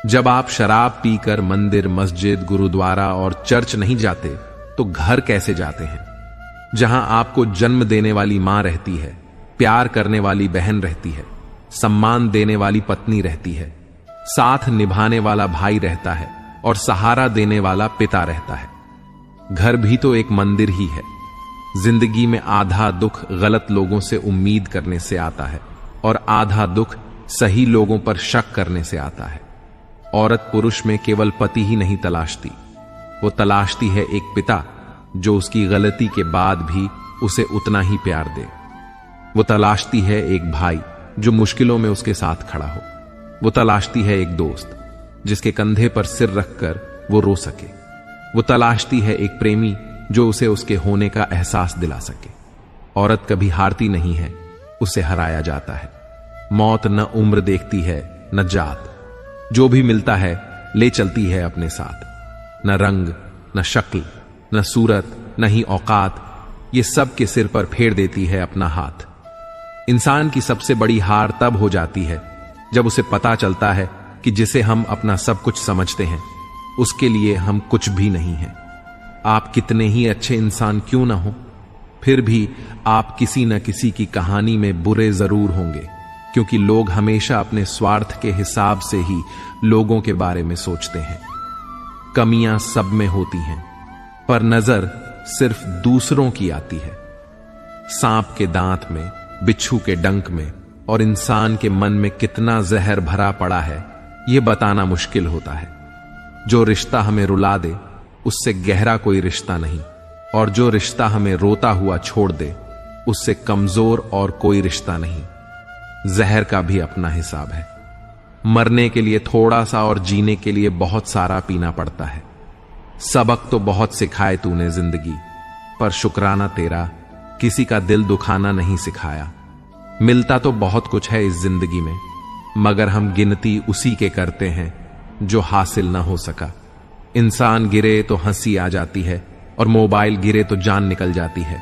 जब आप शराब पीकर मंदिर, मस्जिद, गुरुद्वारा और चर्च नहीं जाते तो घर कैसे जाते हैं? जहां आपको जन्म देने वाली मां रहती है, प्यार करने वाली बहन रहती है, सम्मान देने वाली पत्नी रहती है, साथ निभाने वाला भाई रहता है और सहारा देने वाला पिता रहता है। घर भी तो एक मंदिर ही है। जिंदगी में आधा दुख गलत लोगों से उम्मीद करने से आता है और आधा दुख सही लोगों पर शक करने से आता है। औरत पुरुष में केवल पति ही नहीं तलाशती, वो तलाशती है एक पिता जो उसकी गलती के बाद भी उसे उतना ही प्यार दे। वो तलाशती है एक भाई जो मुश्किलों में उसके साथ खड़ा हो। वो तलाशती है एक दोस्त जिसके कंधे पर सिर रखकर वो रो सके। वो तलाशती है एक प्रेमी जो उसे उसके होने का एहसास दिला सके। औरत कभी हारती नहीं है, उसे हराया जाता है। मौत न उम्र देखती है न जात, जो भी मिलता है ले चलती है अपने साथ। न रंग, न शक्ल, न सूरत, न ही औकात, ये सब के सिर पर फेर देती है अपना हाथ। इंसान की सबसे बड़ी हार तब हो जाती है जब उसे पता चलता है कि जिसे हम अपना सब कुछ समझते हैं उसके लिए हम कुछ भी नहीं हैं। आप कितने ही अच्छे इंसान क्यों ना हो, फिर भी आप किसी न किसी की कहानी में बुरे जरूर होंगे, क्योंकि लोग हमेशा अपने स्वार्थ के हिसाब से ही लोगों के बारे में सोचते हैं। कमियां सब में होती हैं, पर नजर सिर्फ दूसरों की आती है। सांप के दांत में, बिच्छू के डंक में और इंसान के मन में कितना जहर भरा पड़ा है, यह बताना मुश्किल होता है। जो रिश्ता हमें रुला दे उससे गहरा कोई रिश्ता नहीं, और जो रिश्ता हमें रोता हुआ छोड़ दे उससे कमजोर और कोई रिश्ता नहीं। जहर का भी अपना हिसाब है। मरने के लिए थोड़ा सा और जीने के लिए बहुत सारा पीना पड़ता है। सबक तो बहुत सिखाए तूने जिंदगी, पर शुक्राना तेरा किसी का दिल दुखाना नहीं सिखाया। मिलता तो बहुत कुछ है इस जिंदगी में, मगर हम गिनती उसी के करते हैं जो हासिल ना हो सका। इंसान गिरे तो हंसी आ जाती है और मोबाइल गिरे तो जान निकल जाती है।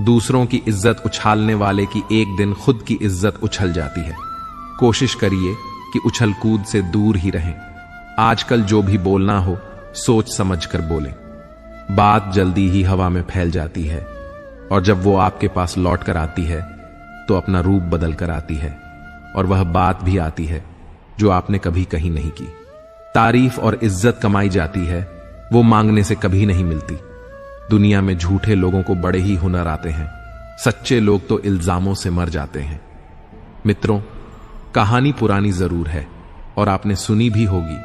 दूसरों की इज्जत उछालने वाले की एक दिन खुद की इज्जत उछल जाती है। कोशिश करिए कि उछल कूद से दूर ही रहें। आजकल जो भी बोलना हो सोच समझ कर बोलें। बात जल्दी ही हवा में फैल जाती है, और जब वो आपके पास लौट कर आती है तो अपना रूप बदल कर आती है, और वह बात भी आती है जो आपने कभी कही नहीं की। तारीफ और इज्जत कमाई जाती है, वो मांगने से कभी नहीं मिलती। दुनिया में झूठे लोगों को बड़े ही हुनर आते हैं, सच्चे लोग तो इल्जामों से मर जाते हैं। मित्रों, कहानी पुरानी जरूर है और आपने सुनी भी होगी,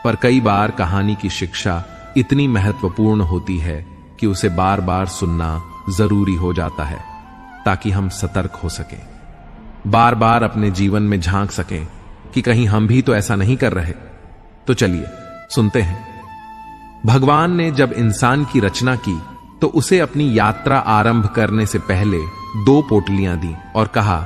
पर कई बार कहानी की शिक्षा इतनी महत्वपूर्ण होती है कि उसे बार बार सुनना जरूरी हो जाता है, ताकि हम सतर्क हो सकें, बार बार अपने जीवन में झांक सकें कि कहीं हम भी तो ऐसा नहीं कर रहे। तो चलिए सुनते हैं। भगवान ने जब इंसान की रचना की तो उसे अपनी यात्रा आरंभ करने से पहले 2 पोटलियां दी और कहा,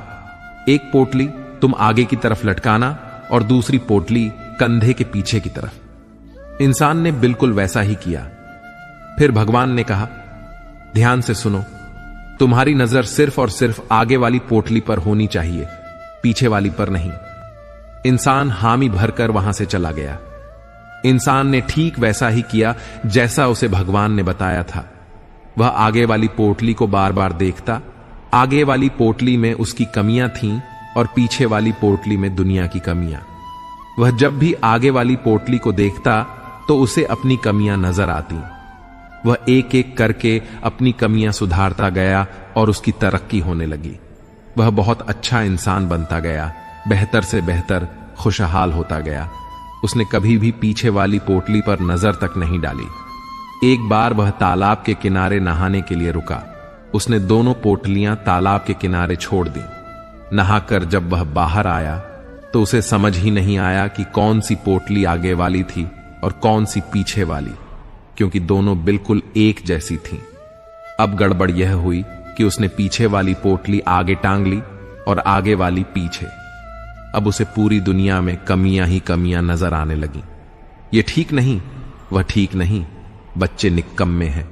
एक पोटली तुम आगे की तरफ लटकाना और दूसरी पोटली कंधे के पीछे की तरफ। इंसान ने बिल्कुल वैसा ही किया। फिर भगवान ने कहा, ध्यान से सुनो, तुम्हारी नजर सिर्फ और सिर्फ आगे वाली पोटली पर होनी चाहिए, पीछे वाली पर नहीं। इंसान हामी भरकर वहां से चला गया। इंसान ने ठीक वैसा ही किया जैसा उसे भगवान ने बताया था। वह आगे वाली पोटली को बार बार देखता। आगे वाली पोटली में उसकी कमियां थीं और पीछे वाली पोटली में दुनिया की कमियां। वह जब भी आगे वाली पोटली को देखता तो उसे अपनी कमियां नजर आती। वह एक एक करके अपनी कमियां सुधारता गया और उसकी तरक्की होने लगी। वह बहुत अच्छा इंसान बनता गया, बेहतर से बेहतर खुशहाल होता गया। उसने कभी भी पीछे वाली पोटली पर नजर तक नहीं डाली। एक बार वह तालाब के किनारे नहाने के लिए रुका। उसने दोनों पोटलियां तालाब के किनारे छोड़ दी। नहाकर जब वह बाहर आया तो उसे समझ ही नहीं आया कि कौन सी पोटली आगे वाली थी और कौन सी पीछे वाली, क्योंकि दोनों बिल्कुल एक जैसी थीं। अब गड़बड़ यह हुई कि उसने पीछे वाली पोटली आगे टांग ली और आगे वाली पीछे। अब उसे पूरी दुनिया में कमियां ही कमियां नजर आने लगी। ये ठीक नहीं, वह ठीक नहीं, बच्चे निक्कम्मे हैं,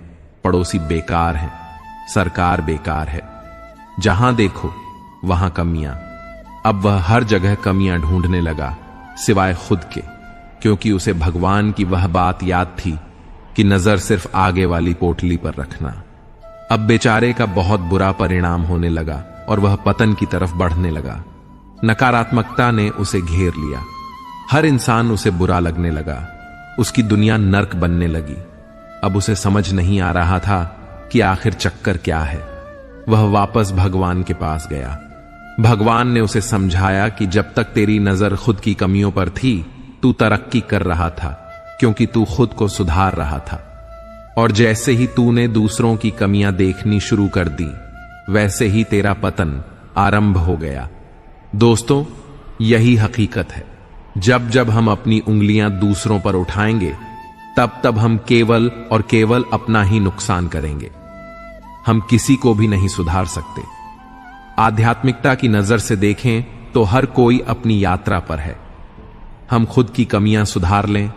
पड़ोसी बेकार हैं, सरकार बेकार है, जहां देखो वहां कमियां। अब वह हर जगह कमियां ढूंढने लगा, सिवाय खुद के। क्योंकि उसे भगवान की वह बात याद थी कि नजर सिर्फ आगे वाली पोटली पर रखना। अब बेचारे का बहुत बुरा परिणाम होने लगा और वह पतन की तरफ बढ़ने लगा। नकारात्मकता ने उसे घेर लिया। हर इंसान उसे बुरा लगने लगा। उसकी दुनिया नर्क बनने लगी। अब उसे समझ नहीं आ रहा था कि आखिर चक्कर क्या है। वह वापस भगवान के पास गया। भगवान ने उसे समझाया कि जब तक तेरी नजर खुद की कमियों पर थी, तू तरक्की कर रहा था, क्योंकि तू खुद को सुधार रहा था। और जैसे ही तूने दूसरों की कमियां देखनी शुरू कर दी, वैसे ही तेरा पतन आरंभ हो गया। दोस्तों, यही हकीकत है। जब जब हम अपनी उंगलियां दूसरों पर उठाएंगे, तब तब हम केवल और केवल अपना ही नुकसान करेंगे। हम किसी को भी नहीं सुधार सकते। आध्यात्मिकता की नजर से देखें तो हर कोई अपनी यात्रा पर है। हम खुद की कमियां सुधार लें,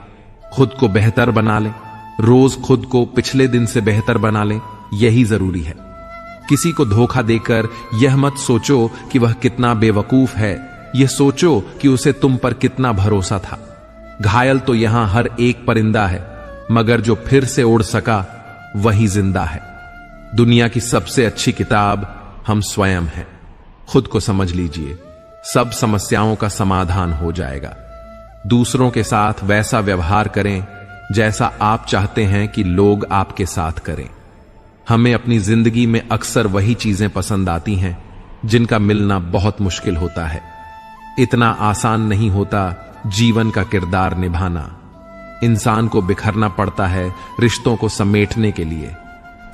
खुद को बेहतर बना लें, रोज खुद को पिछले दिन से बेहतर बना लें, यही जरूरी है। किसी को धोखा देकर यह मत सोचो कि वह कितना बेवकूफ है, यह सोचो कि उसे तुम पर कितना भरोसा था। घायल तो यहां हर एक परिंदा है, मगर जो फिर से उड़ सका वही जिंदा है। दुनिया की सबसे अच्छी किताब हम स्वयं हैं। खुद को समझ लीजिए, सब समस्याओं का समाधान हो जाएगा। दूसरों के साथ वैसा व्यवहार करें जैसा आप चाहते हैं कि लोग आपके साथ करें। हमें अपनी जिंदगी में अक्सर वही चीजें पसंद आती हैं जिनका मिलना बहुत मुश्किल होता है। इतना आसान नहीं होता जीवन का किरदार निभाना। इंसान को बिखरना पड़ता है रिश्तों को समेटने के लिए।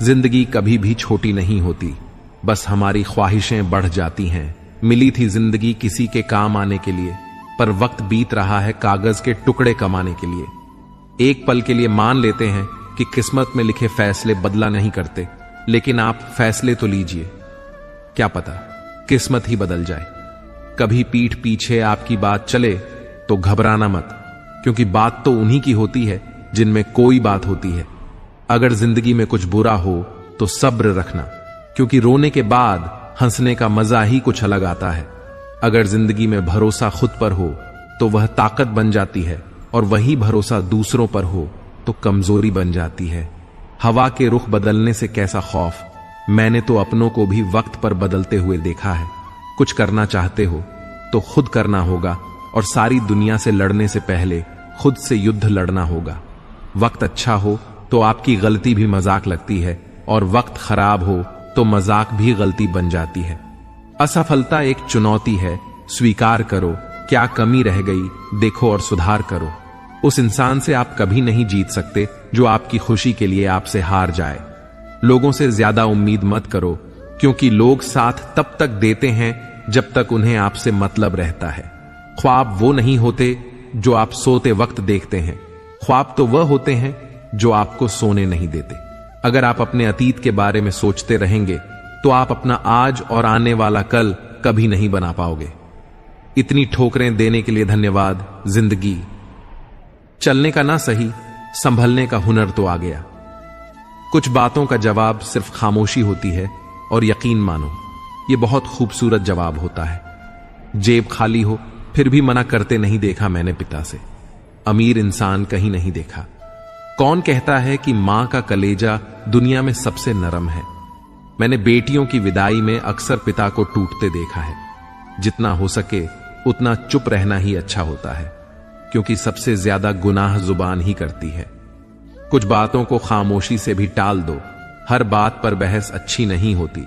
जिंदगी कभी भी छोटी नहीं होती, बस हमारी ख्वाहिशें बढ़ जाती हैं। मिली थी जिंदगी किसी के काम आने के लिए, पर वक्त बीत रहा है कागज के टुकड़े कमाने के लिए। एक पल के लिए मान लेते हैं कि किस्मत में लिखे फैसले बदला नहीं करते, लेकिन आप फैसले तो लीजिए। क्या पता किस्मत ही बदल जाए। कभी पीठ पीछे आपकी बात चले तो घबराना मत, क्योंकि बात तो उन्हीं की होती है जिनमें कोई बात होती है। अगर जिंदगी में कुछ बुरा हो तो सब्र रखना, क्योंकि रोने के बाद हंसने का मजा ही कुछ अलग आता है। अगर जिंदगी में भरोसा खुद पर हो तो वह ताकत बन जाती है, और वही भरोसा दूसरों पर हो तो कमजोरी बन जाती है। हवा के रुख बदलने से कैसा खौफ, मैंने तो अपनों को भी वक्त पर बदलते हुए देखा है। कुछ करना चाहते हो तो खुद करना होगा, और सारी दुनिया से लड़ने से पहले खुद से युद्ध लड़ना होगा। वक्त अच्छा हो तो आपकी गलती भी मजाक लगती है, और वक्त खराब हो तो मजाक भी गलती बन जाती है। असफलता एक चुनौती है, स्वीकार करो। क्या कमी रह गई देखो और सुधार करो। उस इंसान से आप कभी नहीं जीत सकते जो आपकी खुशी के लिए आपसे हार जाए। लोगों से ज्यादा उम्मीद मत करो, क्योंकि लोग साथ तब तक देते हैं जब तक उन्हें आपसे मतलब रहता है। ख्वाब वो नहीं होते जो आप सोते वक्त देखते हैं, ख्वाब तो वह होते हैं जो आपको सोने नहीं देते। अगर आप अपने अतीत के बारे में सोचते रहेंगे तो आप अपना आज और आने वाला कल कभी नहीं बना पाओगे। इतनी ठोकरें देने के लिए धन्यवाद जिंदगी। चलने का ना सही, संभलने का हुनर तो आ गया। कुछ बातों का जवाब सिर्फ खामोशी होती है, और यकीन मानो यह बहुत खूबसूरत जवाब होता है। जेब खाली हो फिर भी मना करते नहीं देखा मैंने पिता से। अमीर इंसान कहीं नहीं देखा। कौन कहता है कि मां का कलेजा दुनिया में सबसे नरम है। मैंने बेटियों की विदाई में अक्सर पिता को टूटते देखा है। जितना हो सके उतना चुप रहना ही अच्छा होता है, क्योंकि सबसे ज्यादा गुनाह जुबान ही करती है। कुछ बातों को खामोशी से भी टाल दो। हर बात पर बहस अच्छी नहीं होती।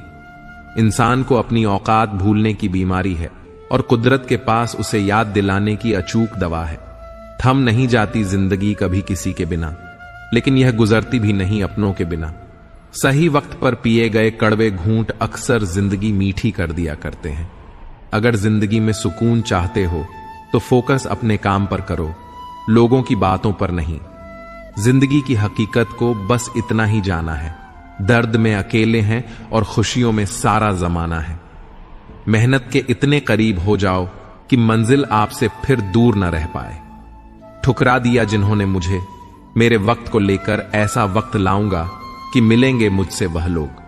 इंसान को अपनी औकात भूलने की बीमारी है, और कुदरत के पास उसे याद दिलाने की अचूक दवा है। थम नहीं जाती जिंदगी कभी किसी के बिना, लेकिन यह गुजरती भी नहीं अपनों के बिना। सही वक्त पर पिए गए कड़वे घूंट अक्सर जिंदगी मीठी कर दिया करते हैं। अगर जिंदगी में सुकून चाहते हो तो फोकस अपने काम पर करो, लोगों की बातों पर नहीं। जिंदगी की हकीकत को बस इतना ही जाना है, दर्द में अकेले हैं और खुशियों में सारा जमाना है। मेहनत के इतने करीब हो जाओ कि मंजिल आपसे फिर दूर न रह पाए। ठुकरा दिया जिन्होंने मुझे, मेरे वक्त को लेकर ऐसा वक्त लाऊंगा कि मिलेंगे मुझसे वह लोग।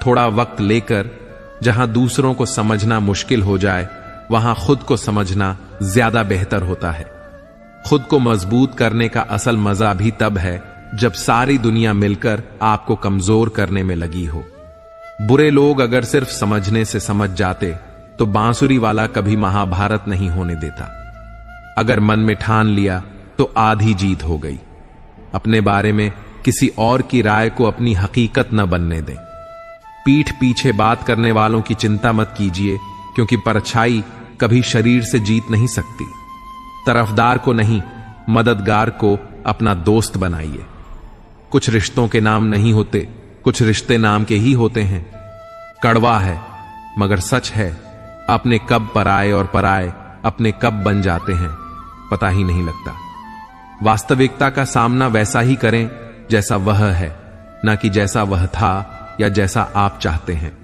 थोड़ा वक्त लेकर जहां दूसरों को समझना मुश्किल हो जाए, वहां खुद को समझना ज्यादा बेहतर होता है। खुद को मजबूत करने का असल मजा भी तब है जब सारी दुनिया मिलकर आपको कमजोर करने में लगी हो। बुरे लोग अगर सिर्फ समझने से समझ जाते तो बांसुरी वाला कभी महाभारत नहीं होने देता। अगर मन में ठान लिया तो आधी जीत हो गई। अपने बारे में किसी और की राय को अपनी हकीकत न बनने दें। पीठ पीछे बात करने वालों की चिंता मत कीजिए, क्योंकि परछाई कभी शरीर से जीत नहीं सकती। तरफदार को नहीं, मददगार को अपना दोस्त बनाइए। कुछ रिश्तों के नाम नहीं होते, कुछ रिश्ते नाम के ही होते हैं। कड़वा है मगर सच है, अपने कब पराए और पराए अपने कब बन जाते हैं पता ही नहीं लगता। वास्तविकता का सामना वैसा ही करें जैसा वह है, ना कि जैसा वह था या जैसा आप चाहते हैं।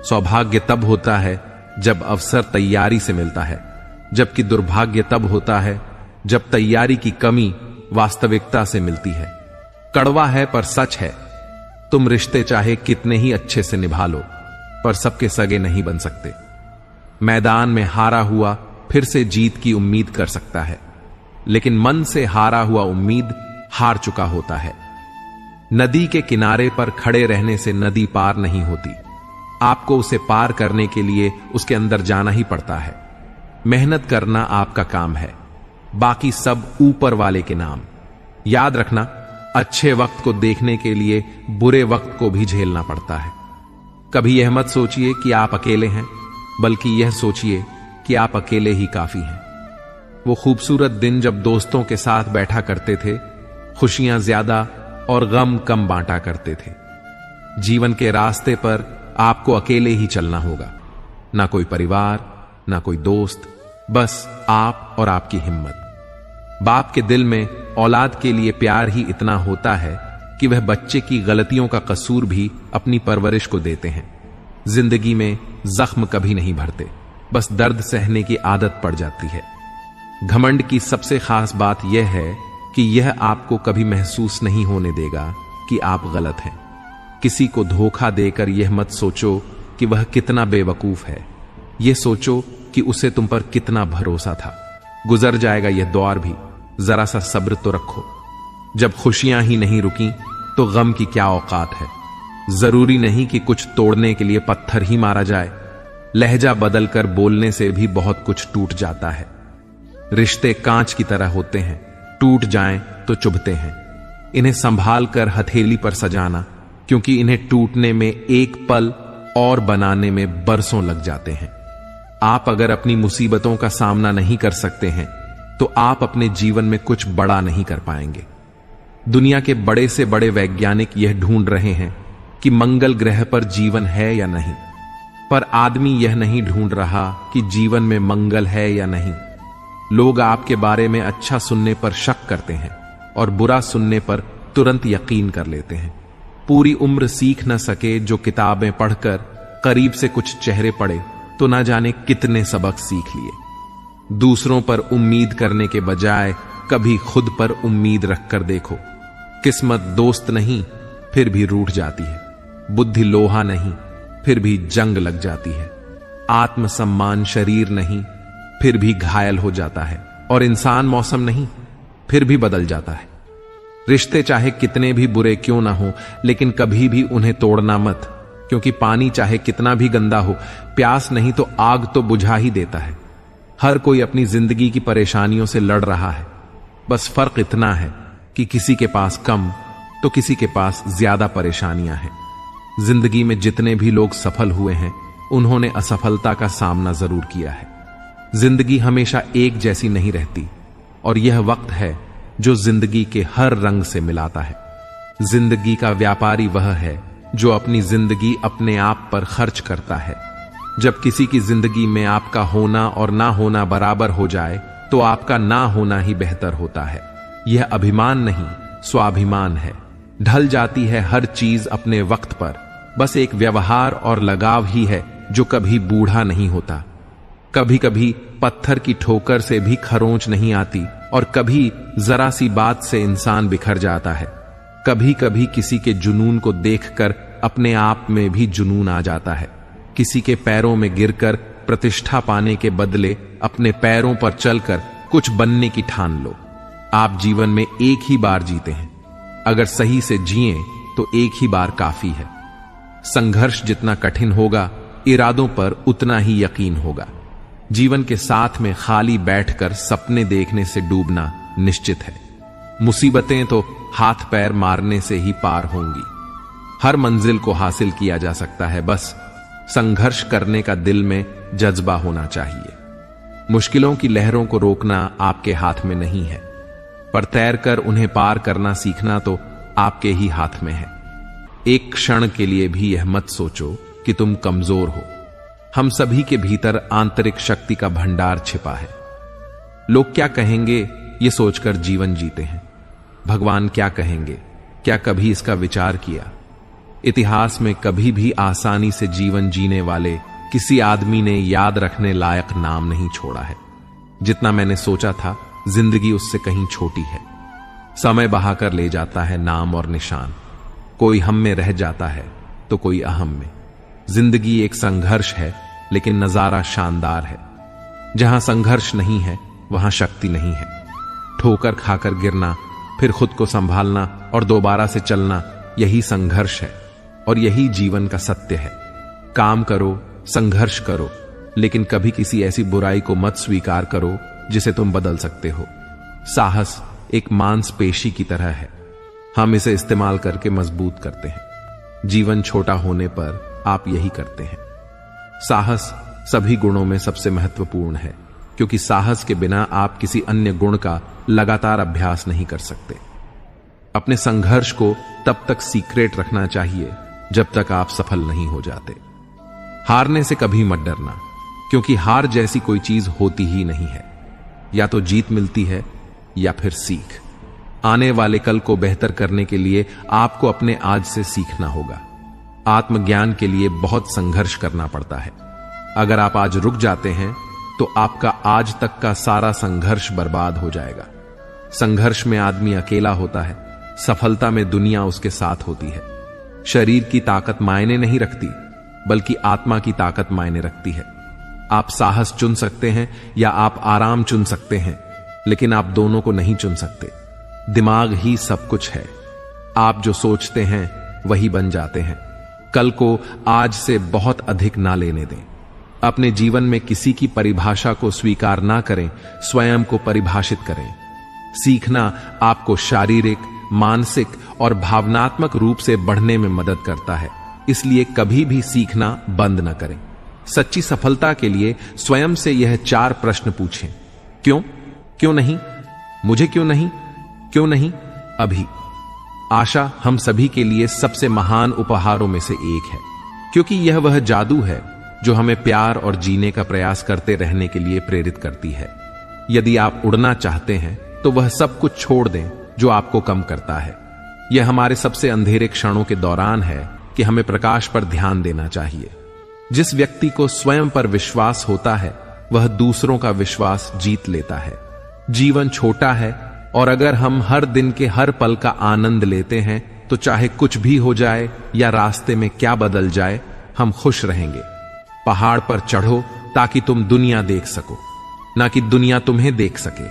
सौभाग्य तब होता है जब अवसर तैयारी से मिलता है, जबकि दुर्भाग्य तब होता है जब तैयारी की कमी वास्तविकता से मिलती है। कड़वा है पर सच है, तुम रिश्ते चाहे कितने ही अच्छे से निभा लो, पर सबके सगे नहीं बन सकते। मैदान में हारा हुआ फिर से जीत की उम्मीद कर सकता है, लेकिन मन से हारा हुआ उम्मीद हार चुका होता है। नदी के किनारे पर खड़े रहने से नदी पार नहीं होती, आपको उसे पार करने के लिए उसके अंदर जाना ही पड़ता है। मेहनत करना आपका काम है, बाकी सब ऊपर वाले के नाम। याद रखना, अच्छे वक्त को देखने के लिए बुरे वक्त को भी झेलना पड़ता है। कभी यह मत सोचिए कि आप अकेले हैं, बल्कि यह सोचिए कि आप अकेले ही काफी हैं। वो खूबसूरत दिन जब दोस्तों के साथ बैठा करते थे, खुशियां ज्यादा और गम कम बांटा करते थे। जीवन के रास्ते पर आपको अकेले ही चलना होगा, ना कोई परिवार, ना कोई दोस्त, बस आप और आपकी हिम्मत। बाप के दिल में औलाद के लिए प्यार ही इतना होता है कि वह बच्चे की गलतियों का कसूर भी अपनी परवरिश को देते हैं। जिंदगी में जख्म कभी नहीं भरते, बस दर्द सहने की आदत पड़ जाती है। घमंड की सबसे खास बात यह है कि यह आपको कभी महसूस नहीं होने देगा कि आप गलत हैं। किसी को धोखा देकर यह मत सोचो कि वह कितना बेवकूफ है, यह सोचो कि उसे तुम पर कितना भरोसा था। गुजर जाएगा यह दौर भी, जरा सा सब्र तो रखो। जब खुशियां ही नहीं रुकी तो गम की क्या औकात है। जरूरी नहीं कि कुछ तोड़ने के लिए पत्थर ही मारा जाए, लहजा बदलकर बोलने से भी बहुत कुछ टूट जाता है। रिश्ते कांच की तरह होते हैं, टूट जाएं तो चुभते हैं। इन्हें संभाल कर हथेली पर सजाना, क्योंकि इन्हें टूटने में एक पल और बनाने में बरसों लग जाते हैं। आप अगर अपनी मुसीबतों का सामना नहीं कर सकते हैं तो आप अपने जीवन में कुछ बड़ा नहीं कर पाएंगे। दुनिया के बड़े से बड़े वैज्ञानिक यह ढूंढ रहे हैं कि मंगल ग्रह पर जीवन है या नहीं, पर आदमी यह नहीं ढूंढ रहा कि जीवन में मंगल है या नहीं। लोग आपके बारे में अच्छा सुनने पर शक करते हैं और बुरा सुनने पर तुरंत यकीन कर लेते हैं। पूरी उम्र सीख न सके जो किताबें पढ़कर करीब से कुछ चेहरे पढ़े तो ना जाने कितने सबक सीख लिए। दूसरों पर उम्मीद करने के बजाय कभी खुद पर उम्मीद रखकर देखो। किस्मत दोस्त नहीं फिर भी रूठ जाती है, बुद्धि लोहा नहीं फिर भी जंग लग जाती है, आत्मसम्मान शरीर नहीं फिर भी घायल हो जाता है, और इंसान मौसम नहीं फिर भी बदल जाता है। रिश्ते चाहे कितने भी बुरे क्यों ना हो, लेकिन कभी भी उन्हें तोड़ना मत, क्योंकि पानी चाहे कितना भी गंदा हो, प्यास नहीं तो आग तो बुझा ही देता है। हर कोई अपनी जिंदगी की परेशानियों से लड़ रहा है, बस फर्क इतना है कि किसी के पास कम तो किसी के पास ज्यादा परेशानियां हैं। जिंदगी में जितने भी लोग सफल हुए हैं, उन्होंने असफलता का सामना जरूर किया है। जिंदगी हमेशा एक जैसी नहीं रहती, और यह वक्त है जो जिंदगी के हर रंग से मिलाता है। जिंदगी का व्यापारी वह है जो अपनी जिंदगी अपने आप पर खर्च करता है। जब किसी की जिंदगी में आपका होना और ना होना बराबर हो जाए तो आपका ना होना ही बेहतर होता है। यह अभिमान नहीं, स्वाभिमान है। ढल जाती है हर चीज अपने वक्त पर, बस एक व्यवहार और लगाव ही है जो कभी बूढ़ा नहीं होता। कभी कभी पत्थर की ठोकर से भी खरोंच नहीं आती, और कभी जरा सी बात से इंसान बिखर जाता है। कभी कभी किसी के जुनून को देखकर अपने आप में भी जुनून आ जाता है। किसी के पैरों में गिरकर प्रतिष्ठा पाने के बदले अपने पैरों पर चलकर कुछ बनने की ठान लो। आप जीवन में एक ही बार जीते हैं। अगर सही से जिए तो एक ही बार काफी है। संघर्ष जितना कठिन होगा, इरादों पर उतना ही यकीन होगा। जीवन के साथ में खाली बैठकर सपने देखने से डूबना निश्चित है। मुसीबतें तो हाथ पैर मारने से ही पार होंगी। हर मंजिल को हासिल किया जा सकता है, बस संघर्ष करने का दिल में जज्बा होना चाहिए। मुश्किलों की लहरों को रोकना आपके हाथ में नहीं है, पर तैरकर उन्हें पार करना सीखना तो आपके ही हाथ में है। एक क्षण के लिए भी यह मत सोचो कि तुम कमजोर हो। हम सभी के भीतर आंतरिक शक्ति का भंडार छिपा है। लोग क्या कहेंगे ये सोचकर जीवन जीते हैं। भगवान क्या कहेंगे, क्या कभी इसका विचार किया? इतिहास में कभी भी आसानी से जीवन जीने वाले किसी आदमी ने याद रखने लायक नाम नहीं छोड़ा है। जितना मैंने सोचा था, जिंदगी उससे कहीं छोटी है। समय बहाकर ले जाता है नाम और निशान। कोई हम में रह जाता है तो कोई अहम में। जिंदगी एक संघर्ष है, लेकिन नजारा शानदार है। जहां संघर्ष नहीं है वहां शक्ति नहीं है। ठोकर खाकर गिरना, फिर खुद को संभालना और दोबारा से चलना, यही संघर्ष है और यही जीवन का सत्य है। काम करो, संघर्ष करो, लेकिन कभी किसी ऐसी बुराई को मत स्वीकार करो जिसे तुम बदल सकते हो। साहस एक मांसपेशी की तरह है, हम इसे इस्तेमाल करके मजबूत करते हैं। जीवन छोटा होने पर आप यही करते हैं। साहस सभी गुणों में सबसे महत्वपूर्ण है, क्योंकि साहस के बिना आप किसी अन्य गुण का लगातार अभ्यास नहीं कर सकते। अपने संघर्ष को तब तक सीक्रेट रखना चाहिए जब तक आप सफल नहीं हो जाते। हारने से कभी मत डरना, क्योंकि हार जैसी कोई चीज होती ही नहीं है। या तो जीत मिलती है या फिर सीख। आने वाले कल को बेहतर करने के लिए आपको अपने आज से सीखना होगा। आत्मज्ञान के लिए बहुत संघर्ष करना पड़ता है। अगर आप आज रुक जाते हैं तो आपका आज तक का सारा संघर्ष बर्बाद हो जाएगा। संघर्ष में आदमी अकेला होता है, सफलता में दुनिया उसके साथ होती है। शरीर की ताकत मायने नहीं रखती, बल्कि आत्मा की ताकत मायने रखती है। आप साहस चुन सकते हैं या आप आराम चुन सकते हैं, लेकिन आप दोनों को नहीं चुन सकते। दिमाग ही सब कुछ है। आप जो सोचते हैं वही बन जाते हैं। कल को आज से बहुत अधिक ना लेने दें। अपने जीवन में किसी की परिभाषा को स्वीकार ना करें, स्वयं को परिभाषित करें। सीखना आपको शारीरिक, मानसिक और भावनात्मक रूप से बढ़ने में मदद करता है, इसलिए कभी भी सीखना बंद न करें। सच्ची सफलता के लिए स्वयं से यह 4 प्रश्न पूछें। क्यों? क्यों नहीं? मुझे क्यों नहीं? क्यों नहीं अभी? आशा हम सभी के लिए सबसे महान उपहारों में से एक है, क्योंकि यह वह जादू है जो हमें प्यार और जीने का प्रयास करते रहने के लिए प्रेरित करती है। यदि आप उड़ना चाहते हैं तो वह सब कुछ छोड़ दें जो आपको कम करता है। यह हमारे सबसे अंधेरे क्षणों के दौरान है कि हमें प्रकाश पर ध्यान देना चाहिए। जिस व्यक्ति को स्वयं पर विश्वास होता है वह दूसरों का विश्वास जीत लेता है। जीवन छोटा है और अगर हम हर दिन के हर पल का आनंद लेते हैं तो चाहे कुछ भी हो जाए या रास्ते में क्या बदल जाए, हम खुश रहेंगे। पहाड़ पर चढ़ो ताकि तुम दुनिया देख सको, ना कि दुनिया तुम्हें देख सके।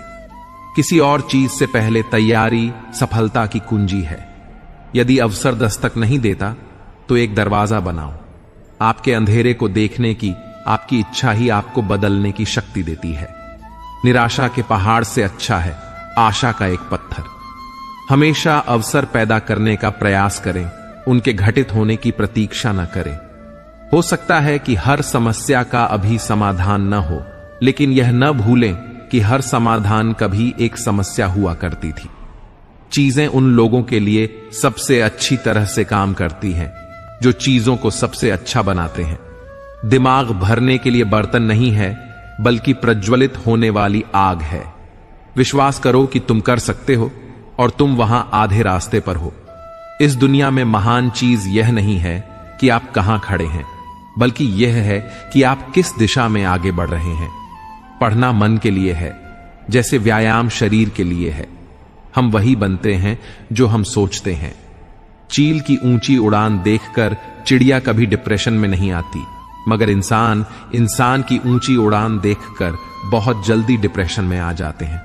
किसी और चीज से पहले तैयारी सफलता की कुंजी है। यदि अवसर दस्तक नहीं देता तो एक दरवाजा बनाओ। आपके अंधेरे को देखने की आपकी इच्छा ही आपको बदलने की शक्ति देती है। निराशा के पहाड़ से अच्छा है आशा का एक पत्थर। हमेशा अवसर पैदा करने का प्रयास करें, उनके घटित होने की प्रतीक्षा न करें। हो सकता है कि हर समस्या का अभी समाधान न हो, लेकिन यह न भूलें कि हर समाधान कभी एक समस्या हुआ करती थी। चीजें उन लोगों के लिए सबसे अच्छी तरह से काम करती हैं जो चीजों को सबसे अच्छा बनाते हैं। दिमाग भरने के लिए बर्तन नहीं है, बल्कि प्रज्वलित होने वाली आग है। विश्वास करो कि तुम कर सकते हो और तुम वहां आधे रास्ते पर हो। इस दुनिया में महान चीज यह नहीं है कि आप कहां खड़े हैं, बल्कि यह है कि आप किस दिशा में आगे बढ़ रहे हैं। पढ़ना मन के लिए है, जैसे व्यायाम शरीर के लिए है। हम वही बनते हैं जो हम सोचते हैं। चील की ऊंची उड़ान देखकर चिड़िया कभी डिप्रेशन में नहीं आती, मगर इंसान की ऊंची उड़ान देखकर बहुत जल्दी डिप्रेशन में आ जाते हैं।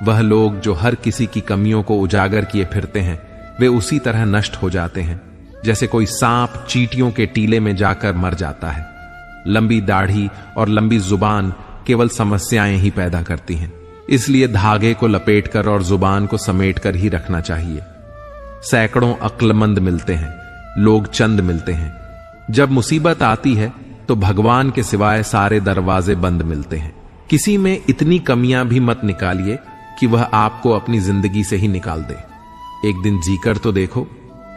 वह लोग जो हर किसी की कमियों को उजागर किए फिरते हैं, वे उसी तरह नष्ट हो जाते हैं जैसे कोई सांप चींटियों के टीले में जाकर मर जाता है। लंबी दाढ़ी और लंबी जुबान केवल समस्याएं ही पैदा करती हैं, इसलिए धागे को लपेटकर और जुबान को समेटकर ही रखना चाहिए। सैकड़ों अक्लमंद मिलते हैं, लोग चंद मिलते हैं। जब मुसीबत आती है तो भगवान के सिवाय सारे दरवाजे बंद मिलते हैं। किसी में इतनी कमियां भी मत निकालिए कि वह आपको अपनी जिंदगी से ही निकाल दे। एक दिन जीकर तो देखो,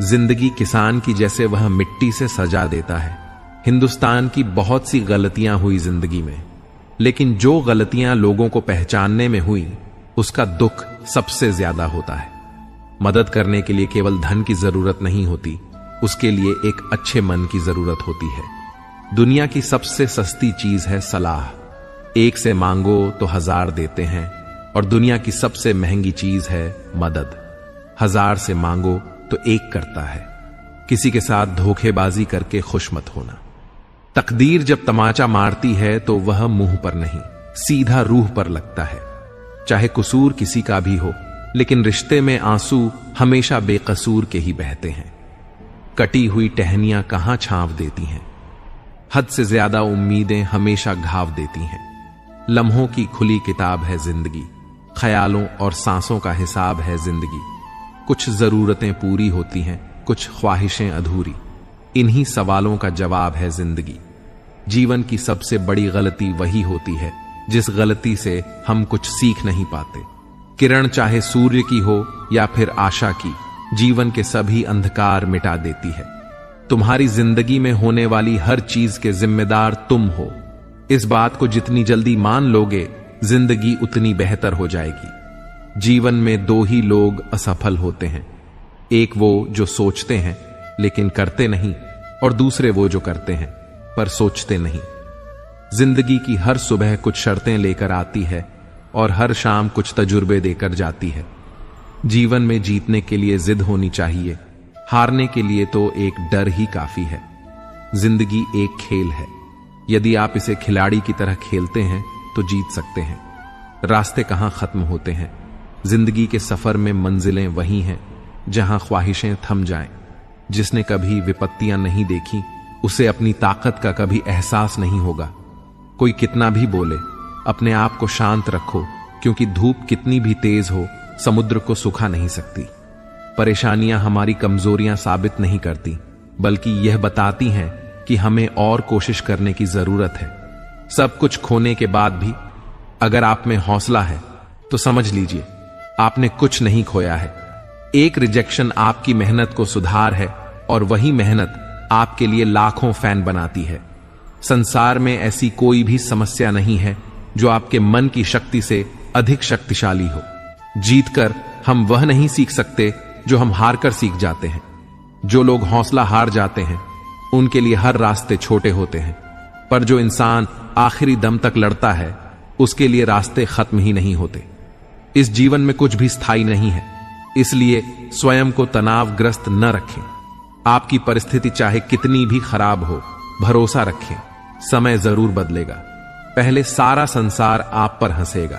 जिंदगी किसान की जैसे वह मिट्टी से सजा देता है। हिंदुस्तान की बहुत सी गलतियां हुई जिंदगी में, लेकिन जो गलतियां लोगों को पहचानने में हुई, उसका दुख सबसे ज्यादा होता है। मदद करने के लिए केवल धन की जरूरत नहीं होती, उसके लिए एक अच्छे मन की जरूरत होती है। दुनिया की सबसे सस्ती चीज है सलाह। एक से मांगो तो 1000 देते हैं, और दुनिया की सबसे महंगी चीज है मदद। 1000 से मांगो तो 1 करता है। किसी के साथ धोखेबाजी करके खुश मत होना। तकदीर जब तमाचा मारती है तो वह मुंह पर नहीं, सीधा रूह पर लगता है। चाहे कसूर किसी का भी हो, लेकिन रिश्ते में आंसू हमेशा बेकसूर के ही बहते हैं। कटी हुई टहनियां कहां छांव देती हैं। हद से ज्यादा उम्मीदें हमेशा घाव देती हैं। लम्हों की खुली किताब है जिंदगी, ख्यालों और सांसों का हिसाब है जिंदगी। कुछ जरूरतें पूरी होती हैं, कुछ ख्वाहिशें अधूरी। इन्हीं सवालों का जवाब है जिंदगी। जीवन की सबसे बड़ी गलती वही होती है जिस गलती से हम कुछ सीख नहीं पाते। किरण चाहे सूर्य की हो या फिर आशा की, जीवन के सभी अंधकार मिटा देती है। तुम्हारी जिंदगी में होने वाली हर चीज के जिम्मेदार तुम हो। इस बात को जितनी जल्दी मान लोगे, जिंदगी उतनी बेहतर हो जाएगी। जीवन में 2 ही लोग असफल होते हैं, एक वो जो सोचते हैं लेकिन करते नहीं, और दूसरे वो जो करते हैं पर सोचते नहीं। जिंदगी की हर सुबह कुछ शर्तें लेकर आती है और हर शाम कुछ तजुर्बे देकर जाती है। जीवन में जीतने के लिए जिद होनी चाहिए, हारने के लिए तो एक डर ही काफी है। जिंदगी एक खेल है, यदि आप इसे खिलाड़ी की तरह खेलते हैं तो जीत सकते हैं। रास्ते कहां खत्म होते हैं। जिंदगी के सफर में मंजिलें वही हैं जहां ख्वाहिशें थम जाएं। जिसने कभी विपत्तियां नहीं देखी, उसे अपनी ताकत का कभी एहसास नहीं होगा। कोई कितना भी बोले, अपने आप को शांत रखो, क्योंकि धूप कितनी भी तेज हो, समुद्र को सुखा नहीं सकती। परेशानियां हमारी कमजोरियां साबित नहीं करती, बल्कि यह बताती हैं कि हमें और कोशिश करने की जरूरत है। सब कुछ खोने के बाद भी अगर आप में हौसला है तो समझ लीजिए आपने कुछ नहीं खोया है। एक रिजेक्शन आपकी मेहनत को सुधार है, और वही मेहनत आपके लिए लाखों फैन बनाती है। संसार में ऐसी कोई भी समस्या नहीं है जो आपके मन की शक्ति से अधिक शक्तिशाली हो। जीतकर हम वह नहीं सीख सकते जो हम हारकर सीख जाते हैं। जो लोग हौसला हार जाते हैं, उनके लिए हर रास्ते छोटे होते हैं, पर जो इंसान आखिरी दम तक लड़ता है, उसके लिए रास्ते खत्म ही नहीं होते। इस जीवन में कुछ भी स्थायी नहीं है, इसलिए स्वयं को तनावग्रस्त न रखें। आपकी परिस्थिति चाहे कितनी भी खराब हो, भरोसा रखें, समय जरूर बदलेगा। पहले सारा संसार आप पर हंसेगा,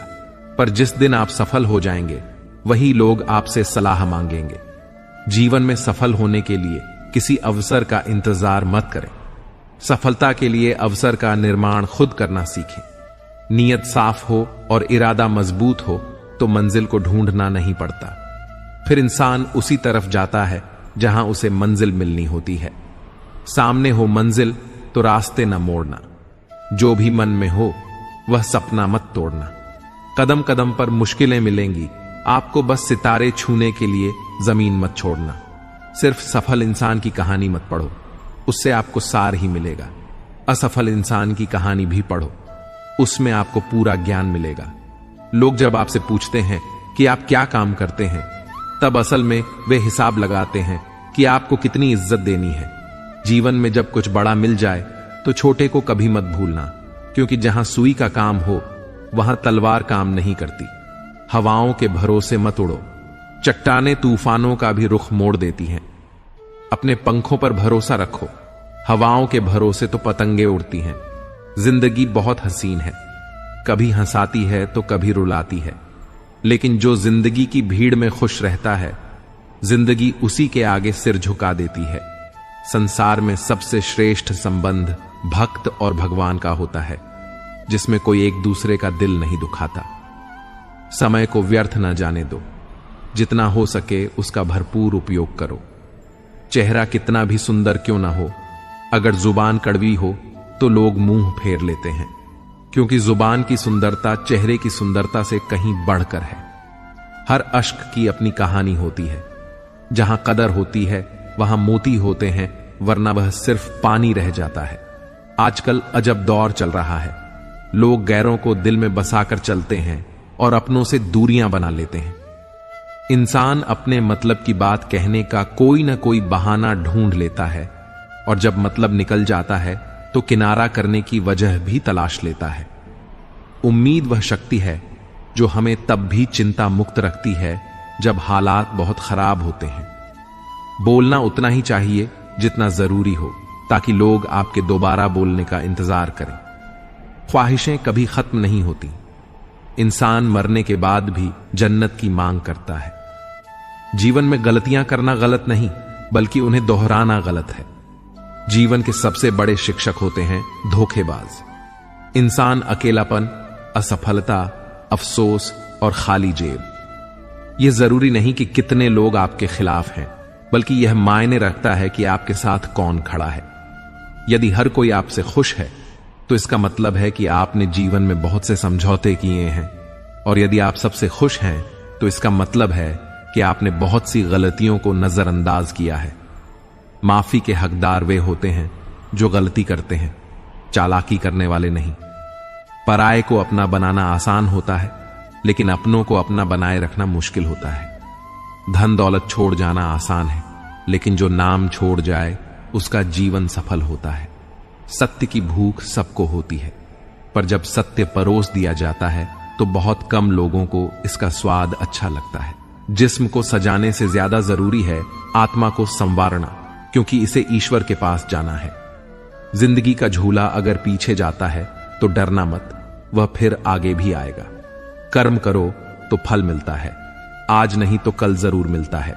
पर जिस दिन आप सफल हो जाएंगे, वही लोग आपसे सलाह मांगेंगे। जीवन में सफल होने के लिए किसी अवसर का इंतजार मत करें। सफलता के लिए अवसर का निर्माण खुद करना सीखें। नीयत साफ हो और इरादा मजबूत हो तो मंजिल को ढूंढना नहीं पड़ता। फिर इंसान उसी तरफ जाता है जहां उसे मंजिल मिलनी होती है। सामने हो मंजिल तो रास्ते न मोड़ना। जो भी मन में हो वह सपना मत तोड़ना। कदम कदम पर मुश्किलें मिलेंगी, आपको बस सितारे छूने के लिए जमीन मत छोड़ना। सिर्फ सफल इंसान की कहानी मत पढ़ो, उससे आपको सार ही मिलेगा। असफल इंसान की कहानी भी पढ़ो, उसमें आपको पूरा ज्ञान मिलेगा। लोग जब आपसे पूछते हैं कि आप क्या काम करते हैं, तब असल में वे हिसाब लगाते हैं कि आपको कितनी इज्जत देनी है। जीवन में जब कुछ बड़ा मिल जाए तो छोटे को कभी मत भूलना, क्योंकि जहां सुई का काम हो वहां तलवार काम नहीं करती। हवाओं के भरोसे मत उड़ो, चट्टाने तूफानों का भी रुख मोड़ देती हैं। अपने पंखों पर भरोसा रखो, हवाओं के भरोसे तो पतंगे उड़ती हैं। जिंदगी बहुत हसीन है, कभी हंसाती है तो कभी रुलाती है। लेकिन जो जिंदगी की भीड़ में खुश रहता है, जिंदगी उसी के आगे सिर झुका देती है। संसार में सबसे श्रेष्ठ संबंध भक्त और भगवान का होता है, जिसमें कोई एक दूसरे का दिल नहीं दुखाता। समय को व्यर्थ न जाने दो, जितना हो सके उसका भरपूर उपयोग करो। चेहरा कितना भी सुंदर क्यों ना हो, अगर जुबान कड़वी हो तो लोग मुंह फेर लेते हैं, क्योंकि जुबान की सुंदरता चेहरे की सुंदरता से कहीं बढ़कर है। हर अश्क की अपनी कहानी होती है। जहां कदर होती है वहां मोती होते हैं, वरना वह सिर्फ पानी रह जाता है। आजकल अजब दौर चल रहा है। लोग गैरों को दिल में बसाकर चलते हैं और अपनों से दूरियां बना लेते हैं। इंसान अपने मतलब की बात कहने का कोई ना कोई बहाना ढूंढ लेता है, और जब मतलब निकल जाता है तो किनारा करने की वजह भी तलाश लेता है। उम्मीद वह शक्ति है जो हमें तब भी चिंता मुक्त रखती है जब हालात बहुत खराब होते हैं। बोलना उतना ही चाहिए जितना जरूरी हो, ताकि लोग आपके दोबारा बोलने का इंतजार करें। ख्वाहिशें कभी खत्म नहीं होती। इंसान मरने के बाद भी जन्नत की मांग करता है। जीवन में गलतियां करना गलत नहीं, बल्कि उन्हें दोहराना गलत है। जीवन के सबसे बड़े शिक्षक होते हैं धोखेबाज। इंसान अकेलापन, असफलता, अफसोस और खाली जेब। यह जरूरी नहीं कि कितने लोग आपके खिलाफ हैं, बल्कि यह मायने रखता है कि आपके साथ कौन खड़ा है। यदि हर कोई आपसे खुश है तो इसका मतलब है कि आपने जीवन में बहुत से समझौते किए हैं, और यदि आप सबसे खुश हैं तो इसका मतलब है कि आपने बहुत सी गलतियों को नजरअंदाज किया है। माफी के हकदार वे होते हैं जो गलती करते हैं, चालाकी करने वाले नहीं। पराये को अपना बनाना आसान होता है, लेकिन अपनों को अपना बनाए रखना मुश्किल होता है। धन दौलत छोड़ जाना आसान है, लेकिन जो नाम छोड़ जाए उसका जीवन सफल होता है। सत्य की भूख सबको होती है, पर जब सत्य परोस दिया जाता है तो बहुत कम लोगों को इसका स्वाद अच्छा लगता है। जिस्म को सजाने से ज्यादा जरूरी है आत्मा को संवारना, क्योंकि इसे ईश्वर के पास जाना है। जिंदगी का झूला अगर पीछे जाता है तो डरना मत, वह फिर आगे भी आएगा। कर्म करो तो फल मिलता है, आज नहीं तो कल जरूर मिलता है।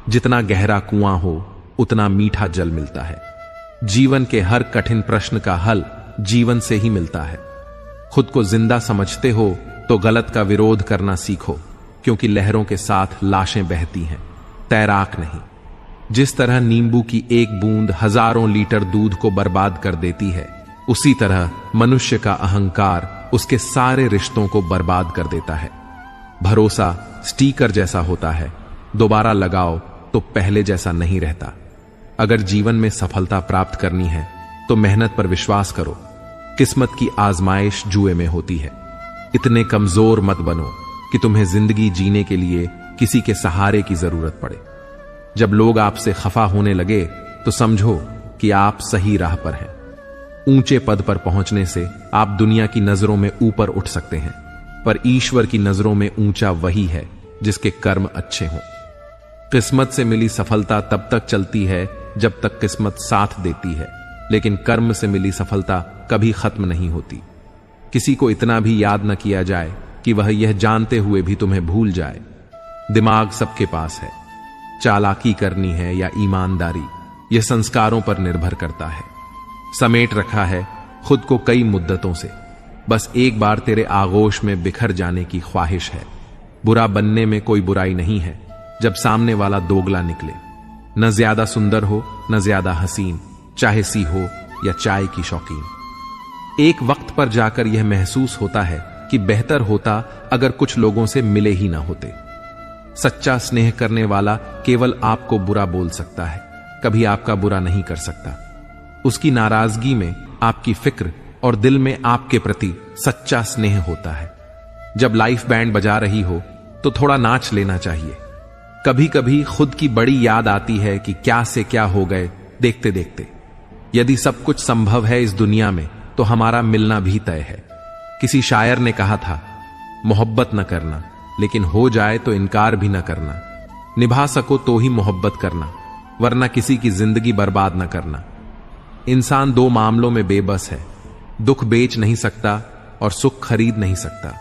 जितना गहरा कुआं हो उतना मीठा जल मिलता है। जीवन के हर कठिन प्रश्न का हल जीवन से ही मिलता है। खुद को जिंदा समझते हो तो गलत का विरोध करना सीखो, क्योंकि लहरों के साथ लाशें बहती हैं, तैराक नहीं। जिस तरह नींबू की एक बूंद हजारों लीटर दूध को बर्बाद कर देती है, उसी तरह मनुष्य का अहंकार उसके सारे रिश्तों को बर्बाद कर देता है। भरोसा स्टीकर जैसा होता है, दोबारा लगाओ तो पहले जैसा नहीं रहता। अगर जीवन में सफलता प्राप्त करनी है तो मेहनत पर विश्वास करो। किस्मत की आजमाइश जुए में होती है। इतने कमजोर मत बनो कि तुम्हें जिंदगी जीने के लिए किसी के सहारे की जरूरत पड़े। जब लोग आपसे खफा होने लगे तो समझो कि आप सही राह पर हैं। ऊंचे पद पर पहुंचने से आप दुनिया की नजरों में ऊपर उठ सकते हैं, पर ईश्वर की नजरों में ऊंचा वही है जिसके कर्म अच्छे हों। किस्मत से मिली सफलता तब तक चलती है जब तक किस्मत साथ देती है, लेकिन कर्म से मिली सफलता कभी खत्म नहीं होती। किसी को इतना भी याद न किया जाए कि वह यह जानते हुए भी तुम्हें भूल जाए। दिमाग सबके पास है, चालाकी करनी है या ईमानदारी, यह संस्कारों पर निर्भर करता है। समेट रखा है खुद को कई मुद्दतों से, बस एक बार तेरे आगोश में बिखर जाने की ख्वाहिश है। बुरा बनने में कोई बुराई नहीं है जब सामने वाला दोगला निकले। न ज्यादा सुंदर हो न ज्यादा हसीन, चाहे सी हो या चाय की शौकीन। एक वक्त पर जाकर यह महसूस होता है कि बेहतर होता अगर कुछ लोगों से मिले ही ना होते। सच्चा स्नेह करने वाला केवल आपको बुरा बोल सकता है, कभी आपका बुरा नहीं कर सकता। उसकी नाराजगी में आपकी फिक्र और दिल में आपके प्रति सच्चा स्नेह होता है। जब लाइफ बैंड बजा रही हो तो थोड़ा नाच लेना चाहिए। कभी कभी खुद की बड़ी याद आती है कि क्या से क्या हो गए देखते देखते। यदि सब कुछ संभव है इस दुनिया में तो हमारा मिलना भी तय है। किसी शायर ने कहा था, मोहब्बत न करना, लेकिन हो जाए तो इनकार भी न करना। निभा सको तो ही मोहब्बत करना, वरना किसी की जिंदगी बर्बाद न करना। इंसान दो मामलों में बेबस है, दुख बेच नहीं सकता और सुख खरीद नहीं सकता।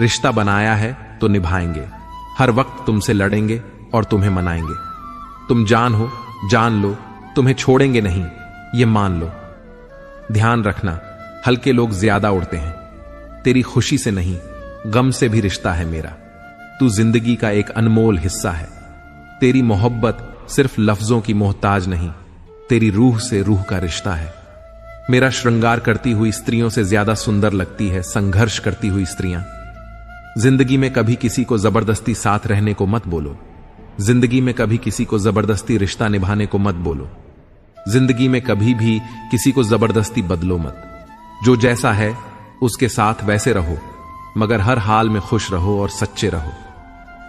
रिश्ता बनाया है तो निभाएंगे, हर वक्त तुमसे लड़ेंगे और तुम्हें मनाएंगे। तुम जान हो, जान लो, तुम्हें छोड़ेंगे नहीं, ये मान लो। ध्यान रखना, हल्के लोग ज्यादा उड़ते हैं। तेरी खुशी से नहीं, गम से भी रिश्ता है मेरा। तू जिंदगी का एक अनमोल हिस्सा है। तेरी मोहब्बत सिर्फ लफ्जों की मोहताज नहीं, तेरी रूह से रूह का रिश्ता है। मेरा श्रृंगार करती हुई स्त्रियों से ज्यादा सुंदर लगती है संघर्ष करती हुई स्त्रियां। जिंदगी में कभी किसी को जबरदस्ती साथ रहने को मत बोलो। जिंदगी में कभी किसी को जबरदस्ती रिश्ता निभाने को मत बोलो। जिंदगी में कभी भी किसी को जबरदस्ती बदलो मत। जो जैसा है उसके साथ वैसे रहो, मगर हर हाल में खुश रहो और सच्चे रहो।